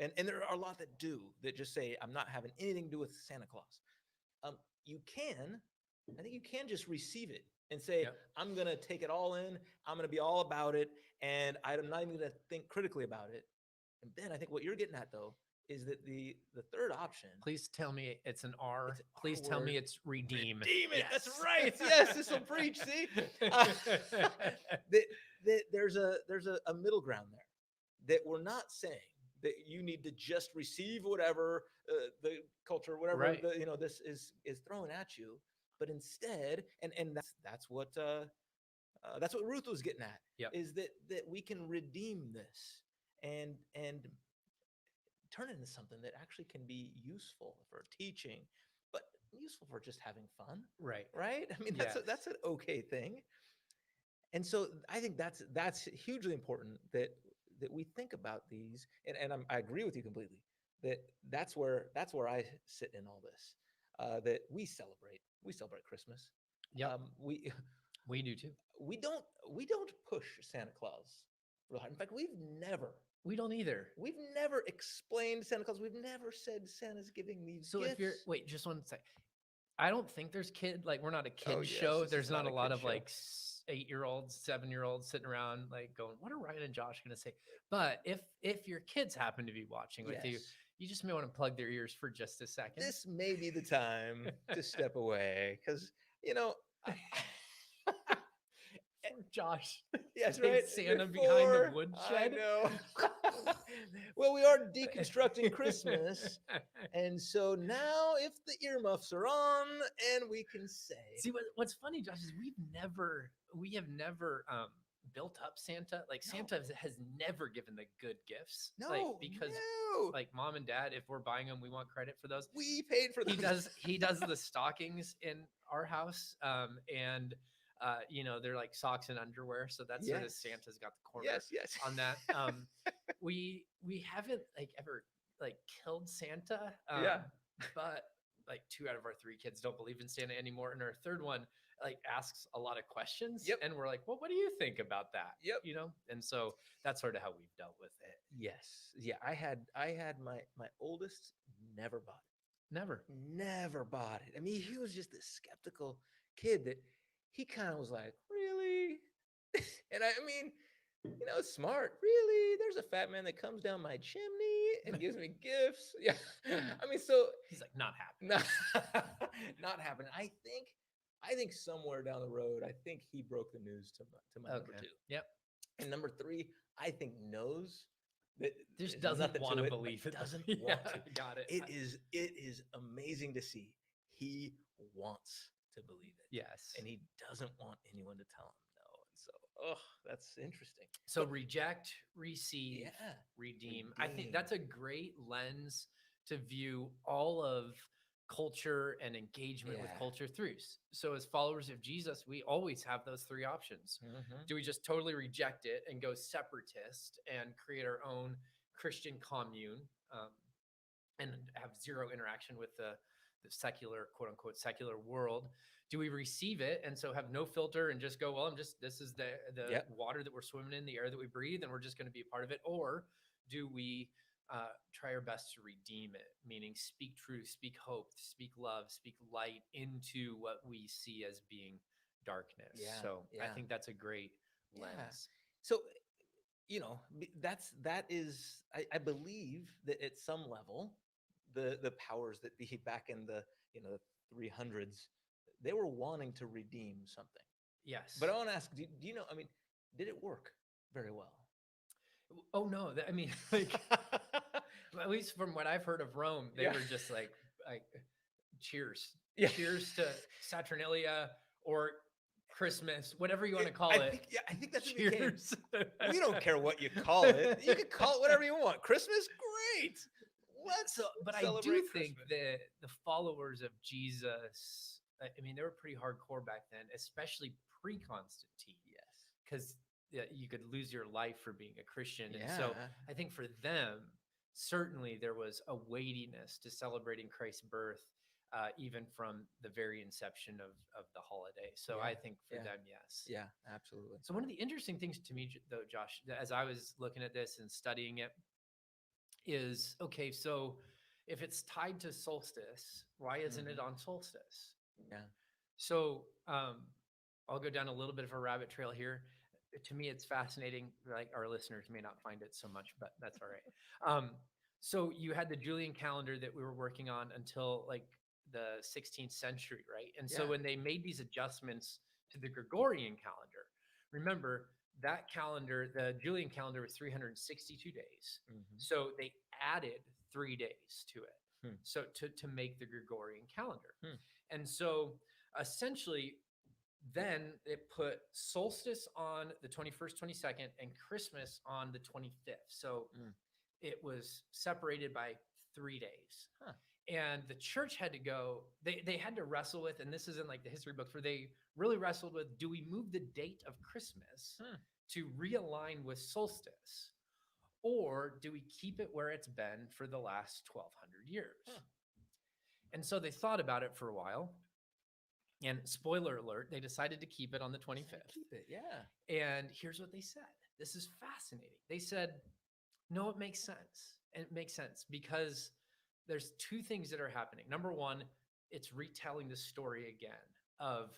Speaker 1: and there are a lot that do, that just say, I'm not having anything to do with Santa Claus. I think you can just receive it and say, yep, I'm gonna take it all in. I'm gonna be all about it, and I'm not even gonna think critically about it. And then I think what you're getting at, though, is that the third option.
Speaker 2: Please tell me it's an R. Please tell me it's redeem.
Speaker 1: Redeem it. Yes. That's right. Yes, this will preach. See, that there's a middle ground there, that we're not saying that you need to just receive whatever the culture, whatever
Speaker 2: right.
Speaker 1: This is thrown at you, but instead, and that's what Ruth was getting at.
Speaker 2: Yep.
Speaker 1: Is that we can redeem this and turn it into something that actually can be useful for teaching, but useful for just having fun.
Speaker 2: Right.
Speaker 1: Right. I mean, that's an okay thing. And so I think that's hugely important that we think about these. And I agree with you completely that's where I sit in all this. That we celebrate Christmas.
Speaker 2: Yeah. We do too.
Speaker 1: We don't push Santa Claus real hard. In fact,
Speaker 2: we don't either.
Speaker 1: We've never explained Santa Claus. We've never said Santa's giving these gifts.
Speaker 2: If you're, wait, just one second. I don't think there's we're not a kid show. There's not a lot of like 8-year-olds, 7-year-olds sitting around like going, what are Ryan and Josh going to say? But if your kids happen to be watching with you, you just may want to plug their ears for just a second.
Speaker 1: This may be the time to step away, because,
Speaker 2: Josh.
Speaker 1: Yes, right.
Speaker 2: Santa behind the woodshed.
Speaker 1: I know. Well, we are deconstructing Christmas, and so now if the earmuffs are on, and we can say.
Speaker 2: See, what's funny, Josh, is we have never built up Santa. Like Santa has never given the good gifts. Because like mom and dad, if we're buying them, we want credit for those.
Speaker 1: We paid for them.
Speaker 2: He does the stockings in our house, and. They're like socks and underwear. So that's sort of Santa's got the corner on that. We haven't like ever like killed Santa. But like 2 out of our 3 kids don't believe in Santa anymore, and our third one like asks a lot of questions,
Speaker 1: Yep.
Speaker 2: and we're like, well, what do you think about that?
Speaker 1: Yep.
Speaker 2: You know, and so that's sort of how we've dealt with it.
Speaker 1: Yes. Yeah. I had my oldest never bought it. Never bought it. I mean, he was just this skeptical kid that he kind of was like, really? And I mean, smart. Really? There's a fat man that comes down my chimney and gives me gifts. Yeah. I mean, so
Speaker 2: He's like, not happening.
Speaker 1: not happening. I think somewhere down the road, I think he broke the news to my number 2.
Speaker 2: Yep.
Speaker 1: And number 3, I think knows that
Speaker 2: Just
Speaker 1: there's
Speaker 2: doesn't
Speaker 1: nothing
Speaker 2: want
Speaker 1: to
Speaker 2: to
Speaker 1: it,
Speaker 2: believe
Speaker 1: but
Speaker 2: it.
Speaker 1: doesn't
Speaker 2: Yeah,
Speaker 1: want to.
Speaker 2: got it.
Speaker 1: It is amazing to see. He wants to believe it.
Speaker 2: Yes.
Speaker 1: And he doesn't want anyone to tell him no. And so, that's interesting.
Speaker 2: So reject, receive,
Speaker 1: Yeah.
Speaker 2: redeem. I think that's a great lens to view all of culture and engagement with
Speaker 1: Yeah.
Speaker 2: culture through. So as followers of Jesus, we always have those 3 options.
Speaker 1: Mhm.
Speaker 2: Do we just totally reject it and go separatist and create our own Christian commune and have zero interaction with the secular, quote unquote, secular world? Do we receive it and so have no filter and just go, well, this is the
Speaker 1: Yep.
Speaker 2: water that we're swimming in, the air that we breathe, and we're just going to be a part of it? Or do we try our best to redeem it, meaning speak truth, speak hope, speak love, speak light into what we see as being darkness?
Speaker 1: Yeah,
Speaker 2: So I
Speaker 1: yeah.
Speaker 2: think that's a great
Speaker 1: Yeah.
Speaker 2: lens.
Speaker 1: So, that is, I believe that at some level, the powers that be back in the 300s, they were wanting to redeem something.
Speaker 2: Yes.
Speaker 1: But I want to ask, do you know? I mean, did it work very well?
Speaker 2: Oh no, I mean, like at least from what I've heard of Rome, they were just like cheers,
Speaker 1: Yeah.
Speaker 2: cheers to Saturnalia or Christmas, whatever you want to call it.
Speaker 1: I think that's what it became.
Speaker 2: Cheers.
Speaker 1: We don't care what you call it. You can call it whatever you want. Christmas, great. Let's
Speaker 2: But I
Speaker 1: celebrate
Speaker 2: do think
Speaker 1: Christmas.
Speaker 2: that the followers of Jesus, I mean, they were pretty hardcore back then, especially pre-Constantine.
Speaker 1: Yes.
Speaker 2: Because you could lose your life for being a Christian. And so
Speaker 1: Yeah.
Speaker 2: I think for them, certainly there was a weightiness to celebrating Christ's birth, even from the very inception of the holiday. So
Speaker 1: Yeah,
Speaker 2: I think for
Speaker 1: yeah.
Speaker 2: them, yes.
Speaker 1: Yeah, absolutely.
Speaker 2: So one of the interesting things to me, though, Josh, as I was looking at this and studying it, is, okay, so if it's tied to solstice, why isn't it on solstice?
Speaker 1: Yeah.
Speaker 2: So I'll go down a little bit of a rabbit trail here. To me, it's fascinating. Like, our listeners may not find it so much, but that's all right. So you had the Julian calendar that we were working on until like the 16th century, right? And so
Speaker 1: Yeah.
Speaker 2: when they made these adjustments to the Gregorian calendar, remember that calendar, the Julian calendar, was 362 days.
Speaker 1: Mhm.
Speaker 2: So they added 3 days to it.
Speaker 1: Hmm.
Speaker 2: So to make the Gregorian calendar.
Speaker 1: Hmm.
Speaker 2: And so essentially, then it put solstice on the 21st, 22nd, and Christmas on the 25th. So it was separated by 3 days.
Speaker 1: Huh. And
Speaker 2: the church had to go, they had to wrestle with, and this is in like the history books, where they really wrestled with, do we move the date of Christmas to realign with solstice? Or do we keep it where it's been for the last 1,200 years? And so they thought about it for a while. And spoiler alert, they decided to keep it on the 25th.
Speaker 1: Keep it, yeah.
Speaker 2: And here's what they said. This is fascinating. They said, no, it makes sense. And it makes sense because there's 2 things that are happening. Number one, it's retelling the story again of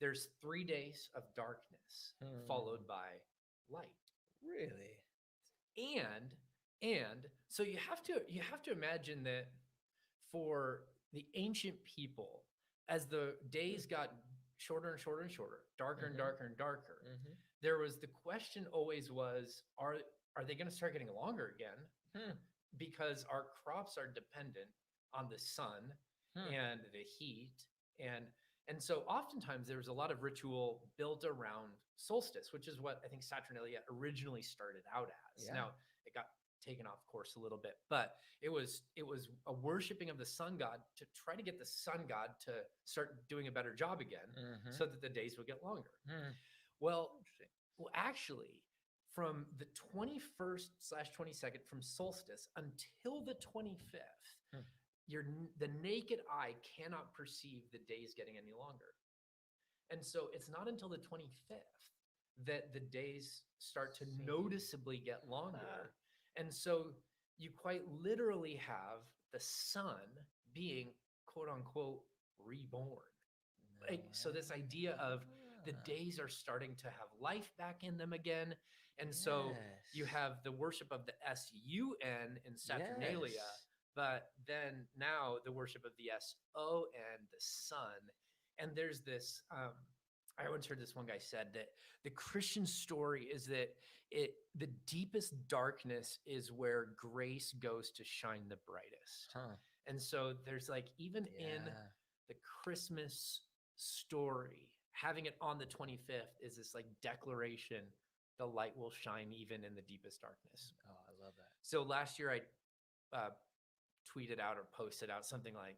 Speaker 2: there's 3 days of darkness followed by light.
Speaker 1: Really?
Speaker 2: And so you have to imagine that for the ancient people, as the days got shorter and shorter and shorter, darker and darker and darker, there was the question always was, are they going to start getting longer again? Because our crops are dependent on the sun and the heat. And so oftentimes there was a lot of ritual built around solstice, which is what I think Saturnalia originally started out as.
Speaker 1: Yeah.
Speaker 2: Now it got taken off course a little bit, but it was a worshiping of the sun god to try to get the sun god to start doing a better job again so that the days would get longer. Well, actually, from the 21st/22nd, from solstice until the 25th, the naked eye cannot perceive the days getting any longer. And so it's not until the 25th that the days start to noticeably get longer. And so you quite literally have the sun being quote unquote reborn. Like, so this idea of the days are starting to have life back in them again. And so you have the worship of the sun in Saturnalia, but then now the worship of the son, the sun. And there's this, I once heard this one guy said that the Christian story is that the deepest darkness is where grace goes to shine the brightest. And so there's like, even in the Christmas story, having it on the 25th is this like declaration, the light will shine even in the deepest darkness.
Speaker 1: Oh, I love that.
Speaker 2: So last year I tweeted out or posted out something like,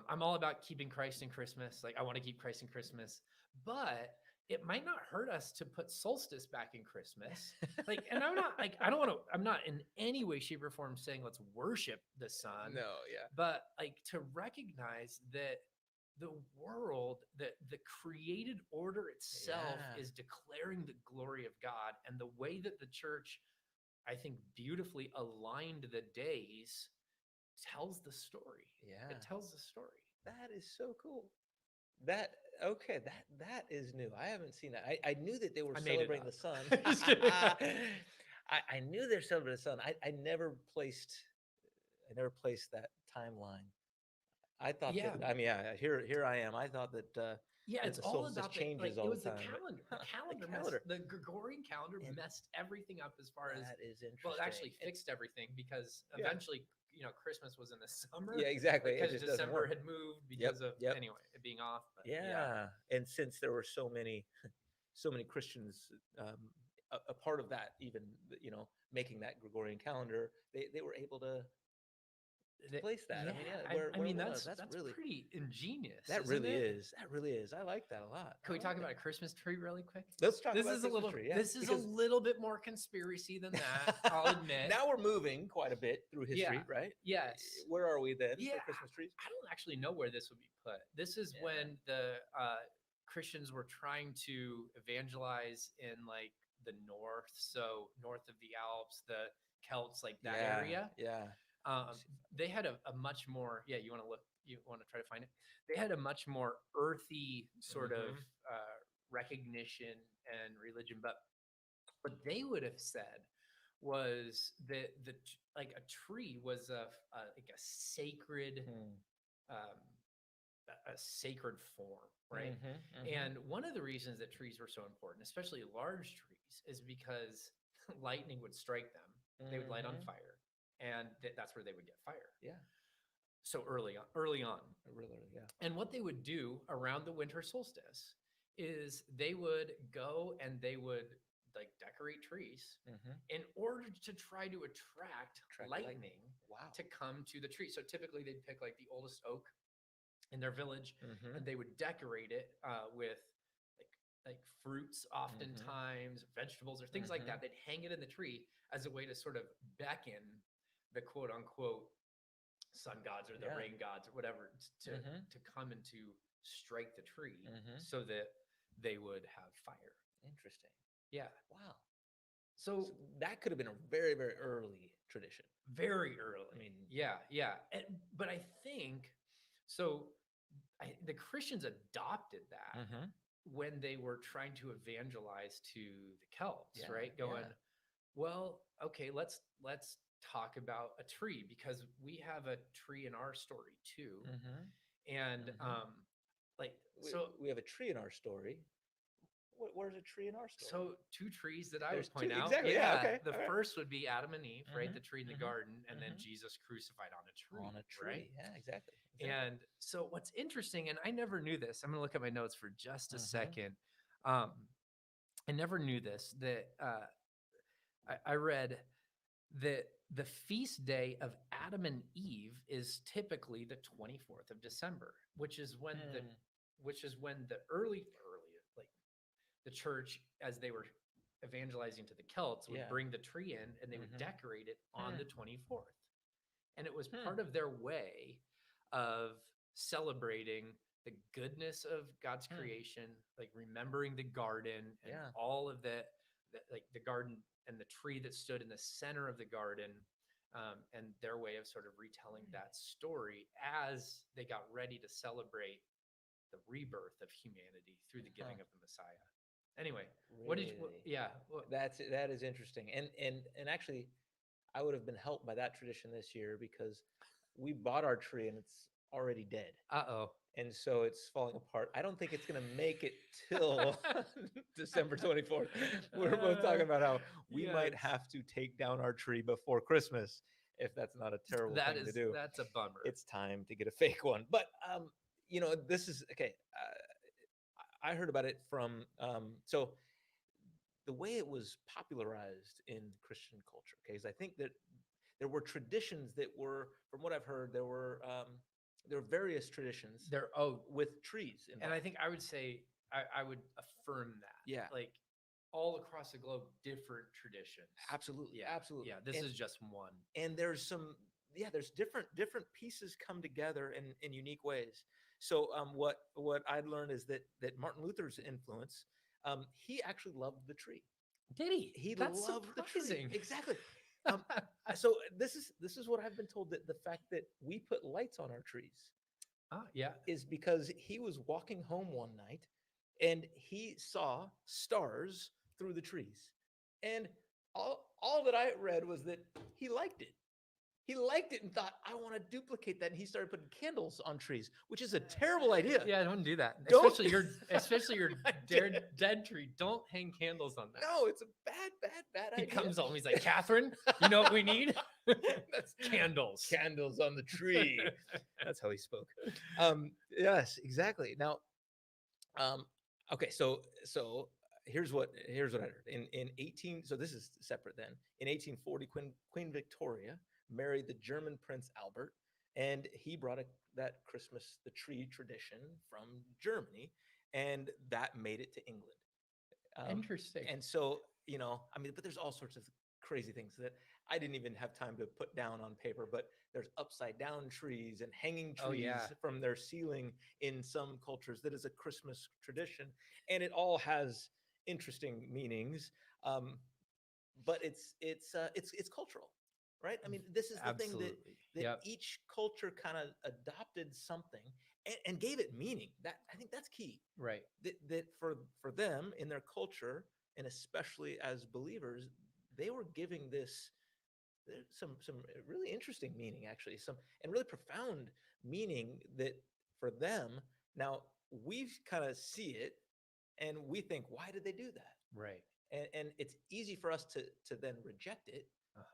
Speaker 2: I'm all about keeping Christ in Christmas. Like, I want to keep Christ in Christmas, but it might not hurt us to put solstice back in Christmas. Like, and I'm not like, I'm not in any way, shape, or form saying let's worship the sun.
Speaker 1: No, yeah.
Speaker 2: But like, to recognize that the world, that the created order itself is declaring the glory of God. And the way that the church, I think, beautifully aligned the days tells the story. It tells the story.
Speaker 1: That is so cool. That is new. I haven't seen that. I knew that they were celebrating the sun. I knew they're celebrating the sun. I never placed that timeline. I thought that, I mean, here I am. I thought that
Speaker 2: it's
Speaker 1: the
Speaker 2: all about
Speaker 1: changes all
Speaker 2: it was
Speaker 1: the time.
Speaker 2: The calendar. The Gregorian calendar messed everything up as far as
Speaker 1: that is interesting.
Speaker 2: Well, it actually fixed everything, because eventually, Christmas was in the summer.
Speaker 1: Yeah, exactly.
Speaker 2: Because December had moved because of anyway it being off. But
Speaker 1: and since there were so many Christians a part of that, even making that Gregorian calendar, they were able to place that. That's really
Speaker 2: pretty ingenious.
Speaker 1: That really is. That really is. I like that a lot.
Speaker 2: Can we talk about a Christmas tree really quick?
Speaker 1: Let's talk about a little tree.
Speaker 2: This is a little bit more conspiracy than that, I'll admit.
Speaker 1: Now we're moving quite a bit through history, right?
Speaker 2: Yes.
Speaker 1: Where are we then for Christmas trees?
Speaker 2: I don't actually know where this would be put. This is when the Christians were trying to evangelize in like the north, so north of the Alps, the Celts, like that area.
Speaker 1: Yeah.
Speaker 2: They had a much more, you want to try to find it. They had a much more earthy sort of recognition and religion, but what they would have said was that like a tree was like a sacred, a sacred form, right? And one of the reasons that trees were so important, especially large trees, is because lightning would strike them. They would light on fire. And that's where they would get fire.
Speaker 1: Yeah.
Speaker 2: So early on.
Speaker 1: Really, yeah.
Speaker 2: And what they would do around the winter solstice is they would go and they would like decorate trees in order to try to attract lightning to come to the tree. So typically they'd pick like the oldest oak in their village, and they would decorate it with like fruits, oftentimes vegetables or things like that. They'd hang it in the tree as a way to sort of beckon the quote unquote sun gods or the rain gods or whatever to come and to strike the tree so that they would have fire.
Speaker 1: Interesting.
Speaker 2: Yeah.
Speaker 1: Wow.
Speaker 2: So
Speaker 1: that could have been a very, very early tradition.
Speaker 2: Very early.
Speaker 1: I mean,
Speaker 2: yeah. But I think so. The Christians adopted that when they were trying to evangelize to the Celts, right? Going, well, okay, let's talk about a tree, because we have a tree in our story too. And
Speaker 1: we have a tree in our story. Where's a tree in our story?
Speaker 2: So two trees that I would point out.
Speaker 1: Exactly. Yeah. Okay.
Speaker 2: The first would be Adam and Eve, right? The tree in the garden, and then Jesus crucified on a tree.
Speaker 1: On a tree.
Speaker 2: Right?
Speaker 1: Yeah, exactly.
Speaker 2: And so what's interesting, and I never knew this. I'm going to look at my notes for just a second. I never knew this, that I read that the feast day of Adam and Eve is typically the 24th of December, which is when the early like the church, as they were evangelizing to the Celts, would bring the tree in and they would decorate it on the 24th. And it was part of their way of celebrating the goodness of God's creation, like remembering the garden and all of like the garden and the tree that stood in the center of the garden, and their way of sort of retelling that story as they got ready to celebrate the rebirth of humanity through the giving of the Messiah. Anyway,
Speaker 1: that is interesting. And actually, I would have been helped by that tradition this year because we bought our tree and it's already dead. And so it's falling apart. I don't think it's going to make it till December 24th. We're both talking about how we might have to take down our tree before Christmas if that's not a terrible thing to do.
Speaker 2: That's a bummer.
Speaker 1: It's time to get a fake one. But, this is, okay, I heard about it from, so the way it was popularized in Christian culture, okay, is I think that there were traditions that were, from what I've heard, there were various traditions with trees involved.
Speaker 2: And I think I would say, I would affirm that.
Speaker 1: Yeah.
Speaker 2: Like all across the globe, different traditions.
Speaker 1: Absolutely.
Speaker 2: Yeah.
Speaker 1: Absolutely.
Speaker 2: Yeah. This is just one.
Speaker 1: And there's there's different pieces come together in unique ways. So what I'd learned is that Martin Luther's influence, he actually loved the tree.
Speaker 2: Did he?
Speaker 1: That's loved surprising. The tree. Exactly. So this is what I've been told, that the fact that we put lights on our trees is because he was walking home one night and he saw stars through the trees. And all that I read was that he liked it. He liked it and thought, I want to duplicate that. And he started putting candles on trees, which is a terrible idea.
Speaker 2: Yeah, don't do that. Especially your dead tree. Don't hang candles on that.
Speaker 1: No, it's a bad idea.
Speaker 2: He comes home. He's like, Catherine, you know what we need? That's candles.
Speaker 1: Candles on the tree. That's how he spoke. Yes, exactly. Now, okay, so here's what I heard. So this is separate then. In 1840, Queen Victoria married the German Prince Albert, and he brought that Christmas, the tree tradition, from Germany, and that made it to England.
Speaker 2: Interesting.
Speaker 1: And so, but there's all sorts of crazy things that I didn't even have time to put down on paper, but there's upside down trees and hanging trees from their ceiling in some cultures. That is a Christmas tradition, and it all has interesting meanings. But it's cultural. Right? I mean, this is the thing that each culture kind of adopted something and gave it meaning. That I think that's key.
Speaker 2: Right.
Speaker 1: That for them in their culture, and especially as believers, they were giving this some really interesting meaning, actually, and really profound meaning that for them. Now we kind of see it and we think, why did they do that?
Speaker 2: Right.
Speaker 1: And it's easy for us to then reject it.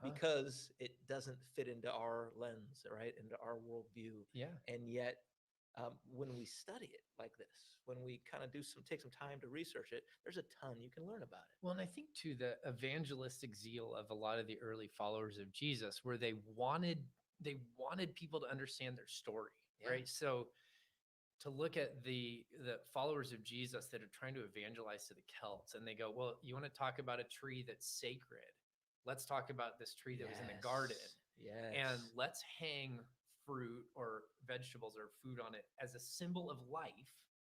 Speaker 1: Because it doesn't fit into our lens, right? Into our worldview.
Speaker 2: Yeah.
Speaker 1: And yet, when we study it like this, when we kind of take some time to research it, there's a ton you can learn about it.
Speaker 2: Well, and I think too, the evangelistic zeal of a lot of the early followers of Jesus, where they wanted people to understand their story, right? So to look at the followers of Jesus that are trying to evangelize to the Celts, and they go, well, you want to talk about a tree that's sacred? Let's talk about this tree that was in the garden.
Speaker 1: Yes.
Speaker 2: And let's hang fruit or vegetables or food on it as a symbol of life,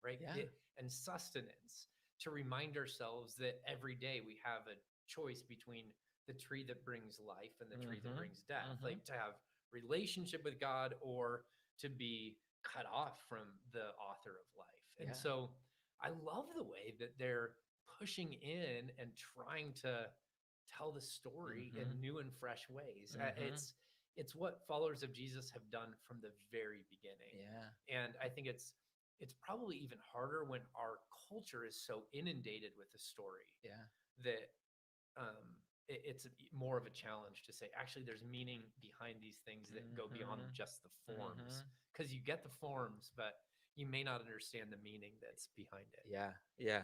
Speaker 2: right?
Speaker 1: Yeah.
Speaker 2: And sustenance, to remind ourselves that every day we have a choice between the tree that brings life and the tree that brings death, like to have relationship with God or to be cut off from the author of life. And so I love the way that they're pushing in and trying to tell the story in new and fresh ways. It's what followers of Jesus have done from the very beginning.
Speaker 1: Yeah.
Speaker 2: And I think it's probably even harder when our culture is so inundated with the story.
Speaker 1: Yeah.
Speaker 2: That it's more of a challenge to say, actually, there's meaning behind these things that go beyond just the forms. Because you get the forms, but you may not understand the meaning that's behind it.
Speaker 1: Yeah. Yeah.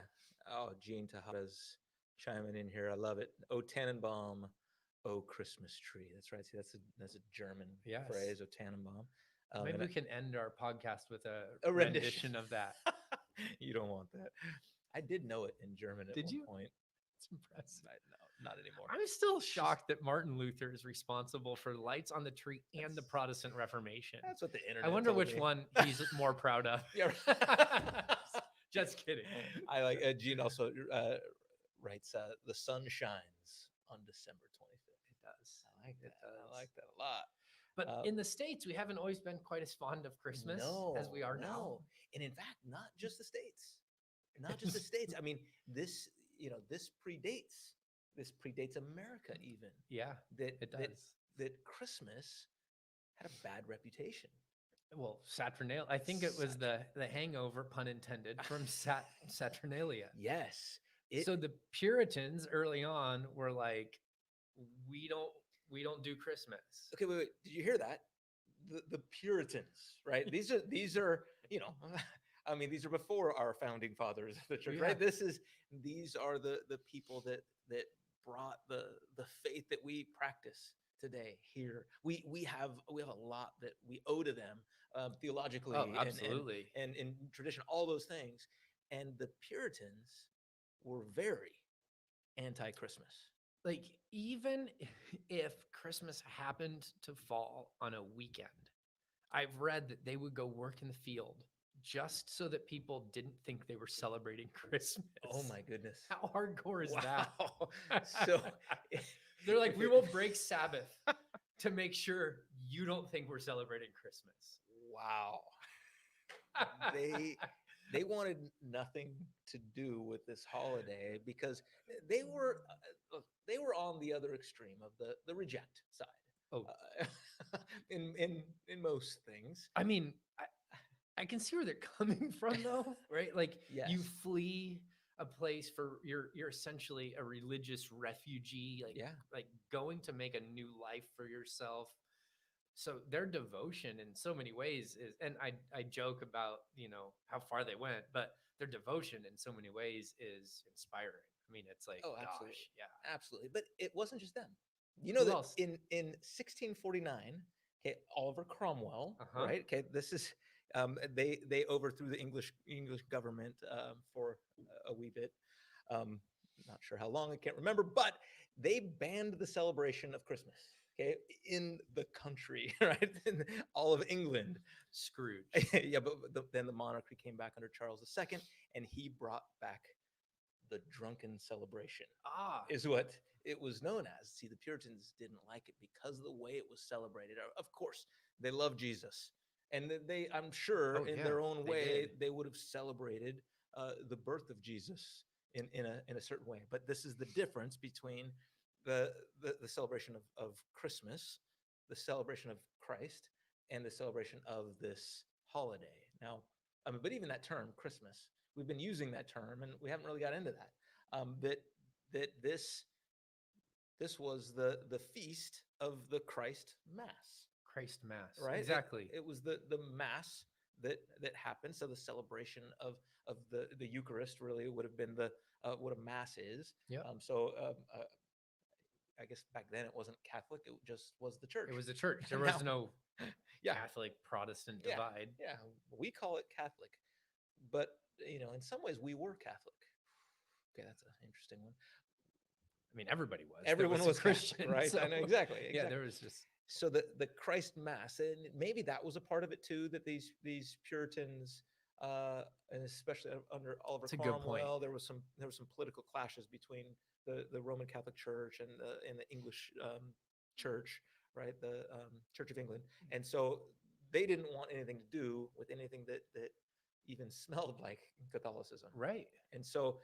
Speaker 1: Oh, Gene Tejada's chiming in here. I love it. O Tannenbaum, O Christmas tree. That's right. See, that's a German phrase. O Tannenbaum.
Speaker 2: Maybe we can end our podcast with a rendition of that.
Speaker 1: You don't want that. I did know it in German at one point.
Speaker 2: It's impressive.
Speaker 1: not anymore.
Speaker 2: I'm still shocked that Martin Luther is responsible for lights on the tree and the Protestant Reformation.
Speaker 1: That's what the internet.
Speaker 2: I wonder
Speaker 1: told
Speaker 2: which
Speaker 1: me.
Speaker 2: one he's more proud of.
Speaker 1: Yeah.
Speaker 2: Just kidding.
Speaker 1: I like Gene also writes the sun shines on December 25th.
Speaker 2: It does.
Speaker 1: I like that.
Speaker 2: It does.
Speaker 1: I like that a lot.
Speaker 2: But in the States, we haven't always been quite as fond of Christmas as we are now.
Speaker 1: And in fact, not just the States. Not just the States. I mean, this predates America even.
Speaker 2: Yeah, it does.
Speaker 1: That Christmas had a bad reputation.
Speaker 2: Well, Saturnalia. I think it was the hangover, pun intended, from Saturnalia.
Speaker 1: Yes.
Speaker 2: So the Puritans early on were like, we don't do Christmas.
Speaker 1: Okay, wait. Did you hear that? The Puritans, right? These are I mean, these are before our founding fathers of the church, right? These are the people that brought the faith that we practice today here. We have a lot that we owe to them theologically,
Speaker 2: absolutely,
Speaker 1: and in tradition, all those things. And the Puritans were very anti-Christmas.
Speaker 2: Like, even if Christmas happened to fall on a weekend, I've read that they would go work in the field just so that people didn't think they were celebrating Christmas.
Speaker 1: Oh my goodness.
Speaker 2: How hardcore is that?
Speaker 1: So
Speaker 2: they're like, we will break Sabbath to make sure you don't think we're celebrating Christmas.
Speaker 1: Wow. They wanted nothing to do with this holiday because they were on the other extreme of the reject side.
Speaker 2: Oh,
Speaker 1: in most things.
Speaker 2: I mean, I can see where they're coming from, though, right? Like,
Speaker 1: yes.
Speaker 2: You flee a place for you're essentially a religious refugee, like going to make a new life for yourself. So their devotion in so many ways is, and I joke about, how far they went, but their devotion in so many ways is inspiring. I mean, it's like,
Speaker 1: absolutely.
Speaker 2: Gosh, yeah,
Speaker 1: absolutely. But it wasn't just them. You know,
Speaker 2: Who
Speaker 1: that
Speaker 2: else?
Speaker 1: in 1649, okay, Oliver Cromwell, right? Okay, this is they overthrew the English government for a wee bit. Not sure how long, I can't remember, but they banned the celebration of Christmas. Okay, in the country, right? In all of England.
Speaker 2: Scrooge.
Speaker 1: Yeah, but then the monarchy came back under Charles II, and he brought back the drunken celebration. Is what it was known as. See, the Puritans didn't like it because of the way it was celebrated. Of course, they love Jesus, and I'm sure, in their own way, they would have celebrated the birth of Jesus in a certain way. But this is the difference between the celebration of Christmas, the celebration of Christ, and the celebration of this holiday. Now, I mean, but even that term, Christmas, we've been using that term, and we haven't really got into that. That this was the feast of the Christ Mass.
Speaker 2: Christ Mass,
Speaker 1: right?
Speaker 2: Exactly.
Speaker 1: It was the Mass that happened. So the celebration of the Eucharist really would have been what a Mass is.
Speaker 2: Yeah.
Speaker 1: I guess back then it wasn't Catholic; it just was the church.
Speaker 2: It was the church. There was no Catholic Protestant divide.
Speaker 1: Yeah, we call it Catholic, but in some ways we were Catholic. Okay, that's an interesting one.
Speaker 2: I mean, everybody was.
Speaker 1: Everyone was
Speaker 2: Christian,
Speaker 1: Catholic, right?
Speaker 2: So,
Speaker 1: I know exactly.
Speaker 2: Yeah, there was just
Speaker 1: so the Christ Mass, and maybe that was a part of it too. That these Puritans, and especially under Oliver Cromwell, there was some political clashes between the Roman Catholic Church and the English Church, right? The Church of England, and so they didn't want anything to do with anything that even smelled like Catholicism,
Speaker 2: right?
Speaker 1: And so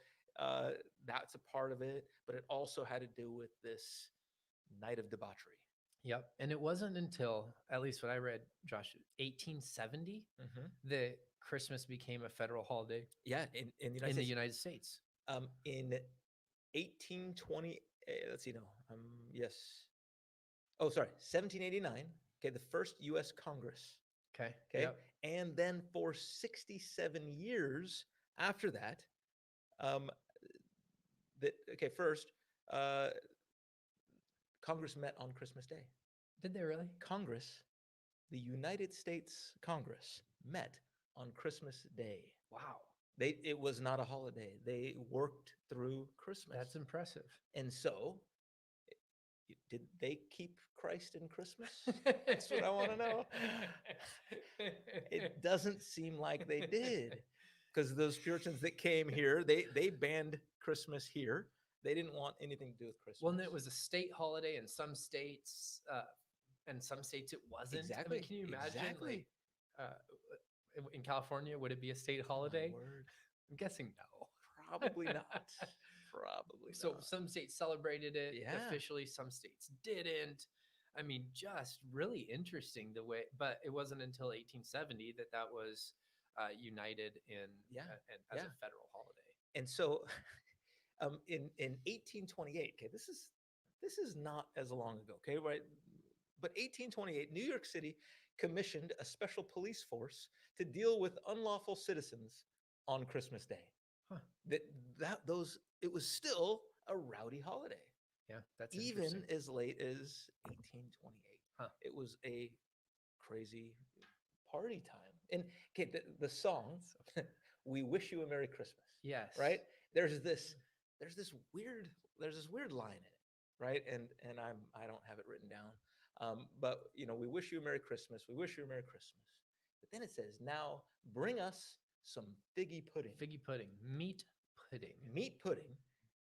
Speaker 1: that's a part of it, but it also had to do with this night of debauchery.
Speaker 2: Yep. And it wasn't until, at least what I read, Josh, 1870 that Christmas became a federal holiday.
Speaker 1: Yeah, in the United States. In 1820, let's see, no, yes. Oh, sorry, 1789. Okay, the first U.S. Congress.
Speaker 2: Okay.
Speaker 1: Yep. And then for 67 years after that, first, Congress met on Christmas Day.
Speaker 2: Did they really?
Speaker 1: Congress, the United States Congress, met on Christmas Day.
Speaker 2: Wow.
Speaker 1: It was not a holiday. They worked through Christmas.
Speaker 2: That's impressive.
Speaker 1: And so, did they keep Christ in Christmas? That's what I want to know. It doesn't seem like they did, because those Puritans that came here, they banned Christmas here. They didn't want anything to do with Christmas.
Speaker 2: Well, and it was a state holiday in some states, and some states it wasn't.
Speaker 1: Exactly.
Speaker 2: I mean, can you imagine?
Speaker 1: Exactly.
Speaker 2: Like, in California, would it be a state holiday?
Speaker 1: My word.
Speaker 2: I'm guessing no.
Speaker 1: Probably not. Probably
Speaker 2: So
Speaker 1: not.
Speaker 2: some states celebrated it
Speaker 1: Yeah.
Speaker 2: officially, some states didn't. I mean, just really interesting the way, but it wasn't until 1870 that was united in as a federal holiday.
Speaker 1: And so, in 1828, okay, this is not as long ago, okay, right? But 1828, New York City commissioned a special police force to deal with unlawful citizens on Christmas Day.
Speaker 2: Huh.
Speaker 1: It was still a rowdy holiday.
Speaker 2: Yeah, that's
Speaker 1: even as late as 1828.
Speaker 2: Huh.
Speaker 1: It was a crazy party time. And okay, the song, "We Wish You a Merry Christmas."
Speaker 2: Yes.
Speaker 1: Right? There's this weird line in it, right? And I don't have it written down. But we wish you a Merry Christmas. We wish you a Merry Christmas. But then it says, "Now bring us some figgy pudding."
Speaker 2: Figgy pudding, meat pudding.
Speaker 1: Meat pudding,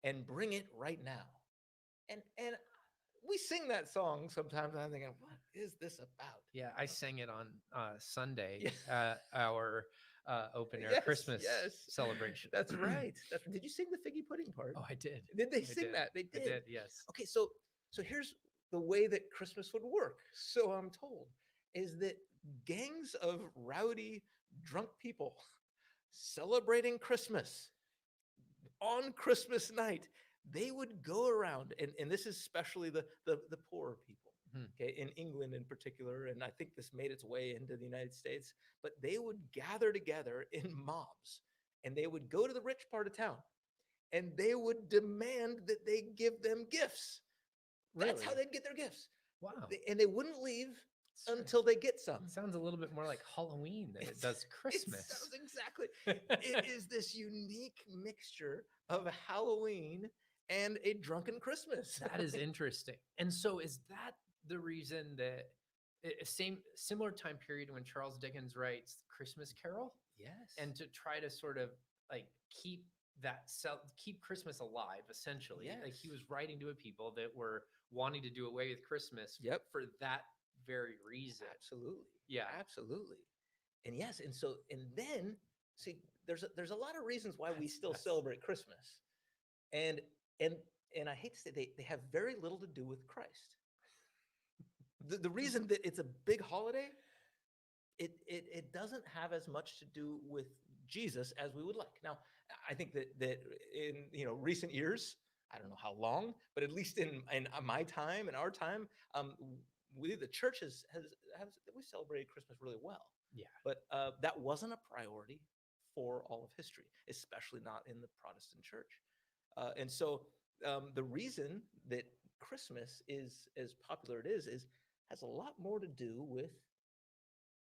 Speaker 1: and bring it right now. And we sing that song sometimes, and I'm thinking, what is this about?
Speaker 2: Yeah, I sang it on Sunday,
Speaker 1: Yeah.
Speaker 2: our open air
Speaker 1: Yes,
Speaker 2: Christmas
Speaker 1: yes.
Speaker 2: celebration.
Speaker 1: That's right. Did you sing the figgy pudding part?
Speaker 2: Oh, I did.
Speaker 1: Did they
Speaker 2: I
Speaker 1: sing
Speaker 2: did.
Speaker 1: that? They did.
Speaker 2: I did, yes.
Speaker 1: Okay, so here's the way that Christmas would work. So I'm told is that gangs of rowdy, drunk people celebrating Christmas on Christmas night, they would go around, and this is especially the poorer people, okay, in England in particular, and I think this made its way into the United States, but they would gather together in mobs, and they would go to the rich part of town, and they would demand that they give them gifts.
Speaker 2: Really?
Speaker 1: That's how they'd get their gifts.
Speaker 2: Wow.
Speaker 1: And they wouldn't leave until they get some.
Speaker 2: It sounds a little bit more like Halloween than it does Christmas.
Speaker 1: It sounds exactly. It is this unique mixture of Halloween and a drunken Christmas.
Speaker 2: That is interesting. And so is that the reason that similar time period when Charles Dickens writes Christmas Carol?
Speaker 1: Yes.
Speaker 2: And to try to sort of like keep Christmas alive, essentially.
Speaker 1: Yes.
Speaker 2: Like he was writing to a people that were wanting to do away with Christmas for that very reason.
Speaker 1: Absolutely.
Speaker 2: Yeah.
Speaker 1: Absolutely. And yes, and then see, there's a lot of reasons why we still celebrate Christmas. And I hate to say they have very little to do with Christ. The reason that it's a big holiday, it doesn't have as much to do with Jesus as we would like. Now, I think that in recent years, I don't know how long, but at least in my time, in our time, the church has we celebrated Christmas really well.
Speaker 2: Yeah.
Speaker 1: But that wasn't a priority for all of history, especially not in the Protestant church. And so the reason that Christmas is as popular it is has a lot more to do with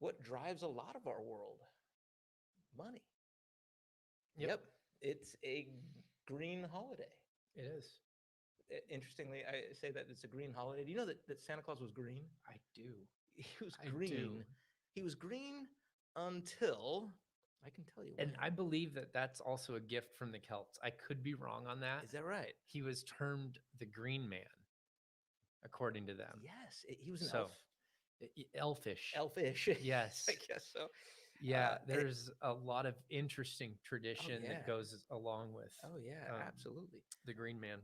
Speaker 1: what drives a lot of our world: money. Yep. It's a green holiday.
Speaker 2: It is.
Speaker 1: Interestingly, I say that it's a green holiday. Do you know that Santa Claus was green?
Speaker 2: I do.
Speaker 1: He was green. He was green until, I can tell you when.
Speaker 2: And I believe that that's also a gift from the Celts. I could be wrong on that.
Speaker 1: Is that right?
Speaker 2: He was termed the Green Man, according to them.
Speaker 1: Yes. He was an elf.
Speaker 2: Elfish.
Speaker 1: Elfish.
Speaker 2: Yes.
Speaker 1: I guess so.
Speaker 2: Yeah, there's a lot of interesting tradition that goes along with.
Speaker 1: Oh yeah, absolutely.
Speaker 2: The Green Man.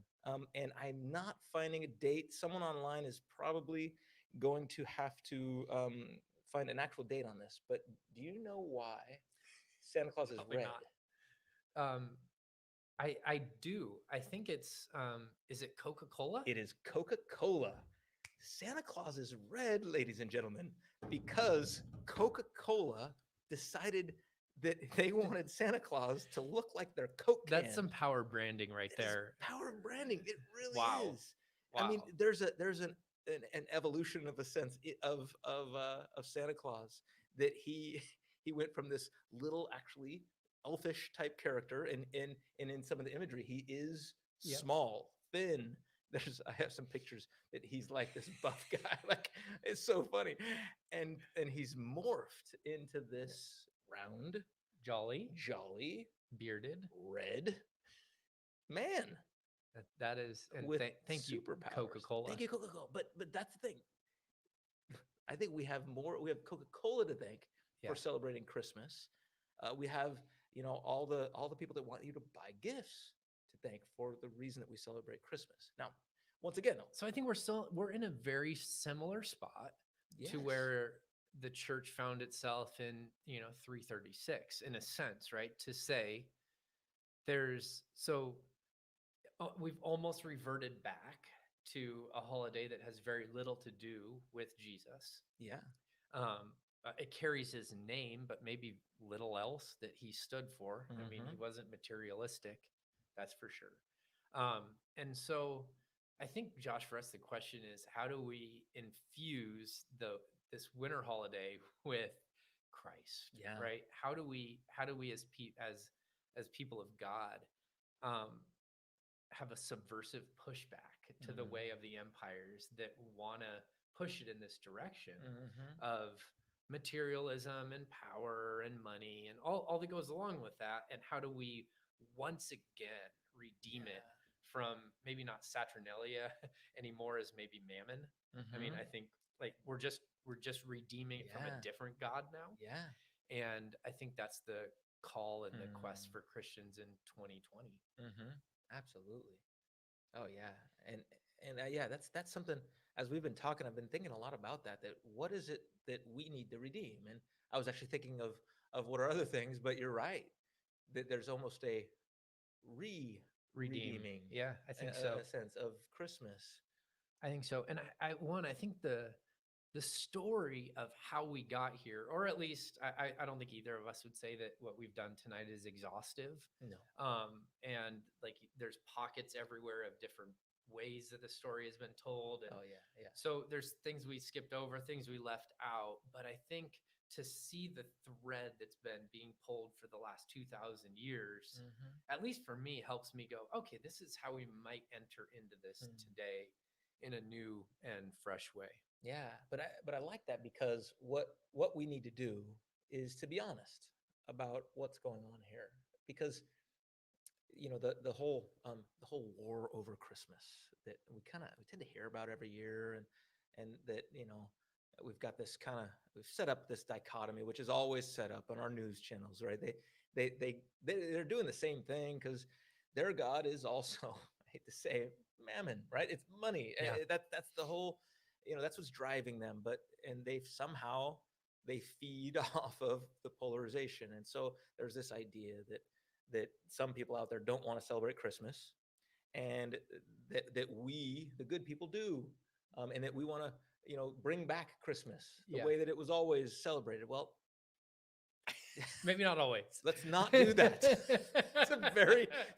Speaker 1: And I'm not finding a date. Someone online is probably going to have to find an actual date on this. But do you know why Santa Claus is red?
Speaker 2: Not. I do. I think it's is it Coca-Cola?
Speaker 1: It is Coca-Cola. Santa Claus is red, ladies and gentlemen, because Coca-Cola decided that they wanted Santa Claus to look like their Coke can.
Speaker 2: That's some power branding right there.
Speaker 1: Power branding. It really is.
Speaker 2: Wow.
Speaker 1: I mean, there's an evolution of a sense of Santa Claus that he went from this little, actually elfish type character, and in some of the imagery, he is
Speaker 2: Yep.
Speaker 1: small, thin. I have some pictures that he's like this buff guy. Like, it's so funny, and he's morphed into this round,
Speaker 2: Jolly,
Speaker 1: jolly,
Speaker 2: bearded
Speaker 1: red man
Speaker 2: that is, and
Speaker 1: with
Speaker 2: thank you,
Speaker 1: superpowers.
Speaker 2: Coca-Cola.
Speaker 1: Thank you, Coca-Cola. But that's the thing. I think we have Coca-Cola to thank
Speaker 2: Yeah.
Speaker 1: for celebrating Christmas. We have, all the people that want you to buy gifts to thank for the reason that we celebrate Christmas. Now, once again,
Speaker 2: So I think we're in a very similar spot to
Speaker 1: yes.
Speaker 2: where the church found itself in 336, in a sense, right? To say we've almost reverted back to a holiday that has very little to do with Jesus.
Speaker 1: Yeah.
Speaker 2: It carries his name, but maybe little else that he stood for. I mean, he
Speaker 1: Mhm.
Speaker 2: wasn't materialistic, that's for sure. And so I think, Josh, for us, the question is, how do we infuse this winter holiday with Christ?
Speaker 1: Yeah.
Speaker 2: Right? How do we as people of God have a subversive pushback to the way of the empires that want to push it in this direction of materialism and power and money and all that goes along with that? And how do we once again redeem it from maybe not Saturnalia anymore as maybe mammon? I mean, I think like we're just redeeming it from a different God now.
Speaker 1: Yeah.
Speaker 2: And I think that's the call and the quest for Christians in 2020.
Speaker 1: Absolutely. Oh yeah. And yeah, that's something, as we've been talking, I've been thinking a lot about that what is it that we need to redeem? And I was actually thinking of what are other things, but you're right, that there's almost a redeeming,
Speaker 2: Yeah, I think so.
Speaker 1: a sense of Christmas.
Speaker 2: I think so. And I think the story of how we got here, or at least I don't think either of us would say that what we've done tonight is exhaustive.
Speaker 1: No.
Speaker 2: And like there's pockets everywhere of different ways that the story has been told. And
Speaker 1: Oh yeah.
Speaker 2: so there's things we skipped over, things we left out. But I think to see the thread that's been being pulled for the last 2,000 years, at least for me, helps me go, okay, this is how we might enter into this today in a new and fresh way.
Speaker 1: Yeah, but I like that, because what we need to do is to be honest about what's going on here, because the whole war over Christmas that we tend to hear about every year, and that we've got this we've set up this dichotomy, which is always set up on our news channels, right? They're doing the same thing, because their God is also, I hate to say it, mammon, right? It's money.
Speaker 2: Yeah.
Speaker 1: That's the whole, that's what's driving them. And they feed off of the polarization. And so there's this idea that some people out there don't want to celebrate Christmas, and that we, the good people, do, and that we want to, bring back Christmas the way that it was always celebrated. Well,
Speaker 2: maybe not always.
Speaker 1: Let's not do that. It's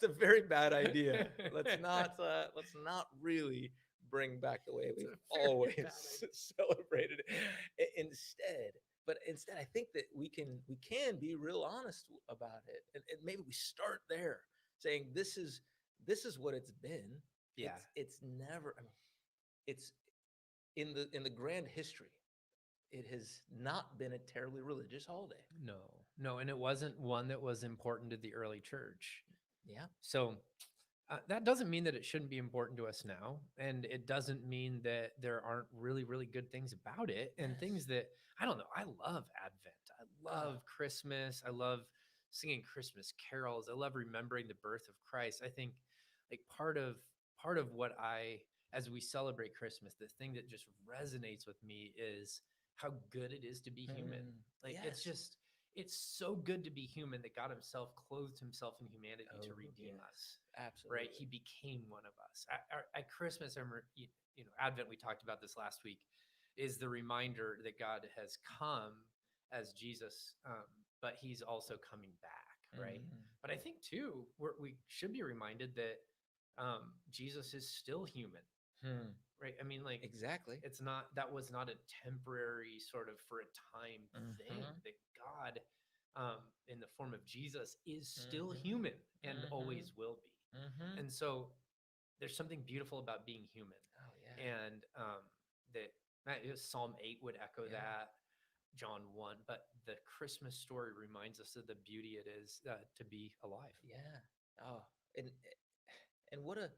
Speaker 1: a very bad idea. Let's not really bring back the way we've always celebrated it. Instead, I think that we can be real honest about it, and maybe we start there, saying this is what it's been.
Speaker 2: Yeah,
Speaker 1: it's never. I mean, it's in the grand history, it has not been a terribly religious holiday.
Speaker 2: No, and it wasn't one that was important to the early church.
Speaker 1: Yeah.
Speaker 2: So that doesn't mean that it shouldn't be important to us now, and it doesn't mean that there aren't really, really good things about it, and things that, I don't know. I love Advent. I love Christmas. I love singing Christmas carols. I love remembering the birth of Christ. I think like part of what as we celebrate Christmas, the thing that just resonates with me is how good it is to be human. Like it's so good to be human that God himself clothed himself in humanity to redeem us.
Speaker 1: Absolutely.
Speaker 2: Right? He became one of us. At Christmas, Advent, we talked about this last week, is the reminder that God has come as Jesus, but he's also coming back, right? But I think too, we should be reminded that Jesus is still human. Right. I mean, like,
Speaker 1: exactly.
Speaker 2: That was not a temporary sort of for a time thing, that God in the form of Jesus is still
Speaker 1: Mhm.
Speaker 2: human and
Speaker 1: Mhm.
Speaker 2: always will be.
Speaker 1: Mm-hmm.
Speaker 2: And so there's something beautiful about being human.
Speaker 1: Oh yeah.
Speaker 2: And Psalm 8 would echo
Speaker 1: Yeah.
Speaker 2: that, John 1, but the Christmas story reminds us of the beauty it is to be alive.
Speaker 1: Yeah. Oh, and what a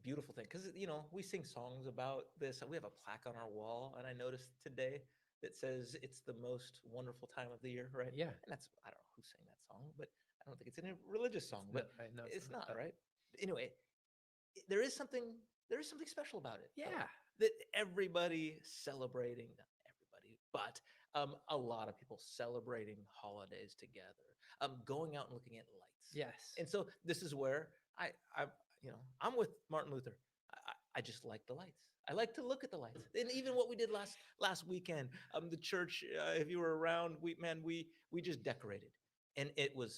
Speaker 1: beautiful thing, because we sing songs about this. We have a plaque on our wall, and I noticed today that says it's the most wonderful time of the year, right?
Speaker 2: Yeah.
Speaker 1: And that's, I don't know who sang that song, but I don't think it's in a religious song, but
Speaker 2: I know
Speaker 1: it's not, right? Anyway, there is something special about it.
Speaker 2: Yeah.
Speaker 1: That everybody celebrating, not everybody, but a lot of people celebrating holidays together, going out and looking at lights.
Speaker 2: Yes.
Speaker 1: And so this is where I'm with Martin Luther. I just like the lights. I like to look at the lights. And even what we did last weekend, the church, if you were around, we just decorated. And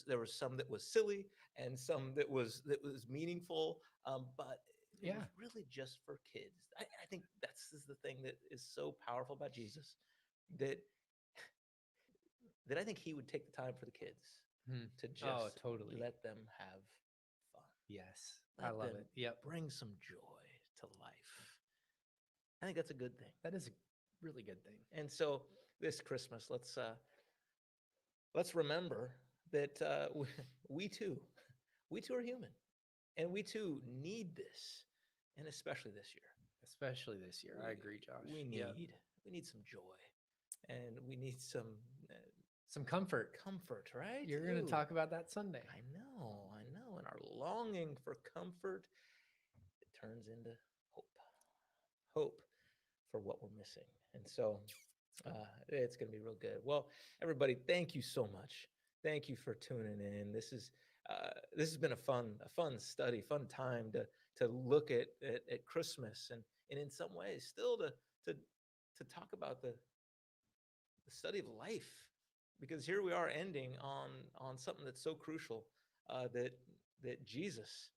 Speaker 1: there was some that was silly and some that was meaningful, but it was really just for kids. I think that's is the thing that is so powerful about Jesus, that I think he would take the time for the kids to just
Speaker 2: totally
Speaker 1: let them have fun.
Speaker 2: Yes.
Speaker 1: Let
Speaker 2: I love
Speaker 1: them
Speaker 2: it. Yep.
Speaker 1: bring some joy to life. I think that's a good thing.
Speaker 2: That is a really good thing.
Speaker 1: And so this Christmas, let's remember that we too are human, and we too need this, and especially this year.
Speaker 2: Especially this year. I agree, Josh.
Speaker 1: We need some joy, and we need
Speaker 2: some comfort.
Speaker 1: Comfort, right?
Speaker 2: You're going to talk about that Sunday.
Speaker 1: I know. And our longing for comfort, it turns into hope for what we're missing. And so it's going to be real good. Well, everybody, thank you so much. Thank you for tuning in. This has been a fun study, fun time to look at Christmas, and in some ways still to talk about the study of life, because here we are ending on something that's so crucial, that Jesus,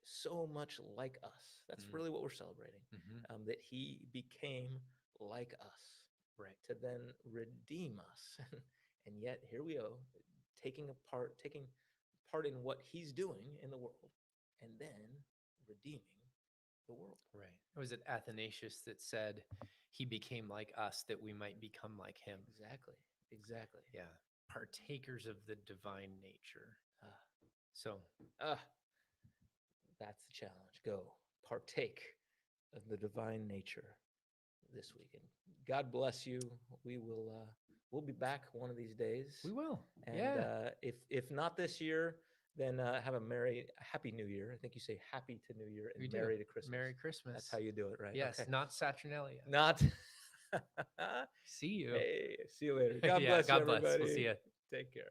Speaker 1: so much like us. That's really what we're celebrating. That he became like us,
Speaker 2: right,
Speaker 1: to then redeem us. And yet here we go, taking part in what he's doing in the world, and then redeeming the world.
Speaker 2: Right. Was it Athanasius that said he became like us that we might become like him?
Speaker 1: Exactly.
Speaker 2: Yeah. Partakers of the divine nature.
Speaker 1: That's the challenge. Go partake of the divine nature this weekend. God bless you. We'll be back one of these days.
Speaker 2: We will.
Speaker 1: And if not this year, then have a happy New Year. I think you say happy to New Year and Merry to Christmas.
Speaker 2: Merry Christmas.
Speaker 1: That's how you do it, right?
Speaker 2: Yes, okay. Not Saturnalia.
Speaker 1: Not.
Speaker 2: See you.
Speaker 1: Hey, see you later. God bless you, everybody.
Speaker 2: God bless. We'll see you.
Speaker 1: Take care.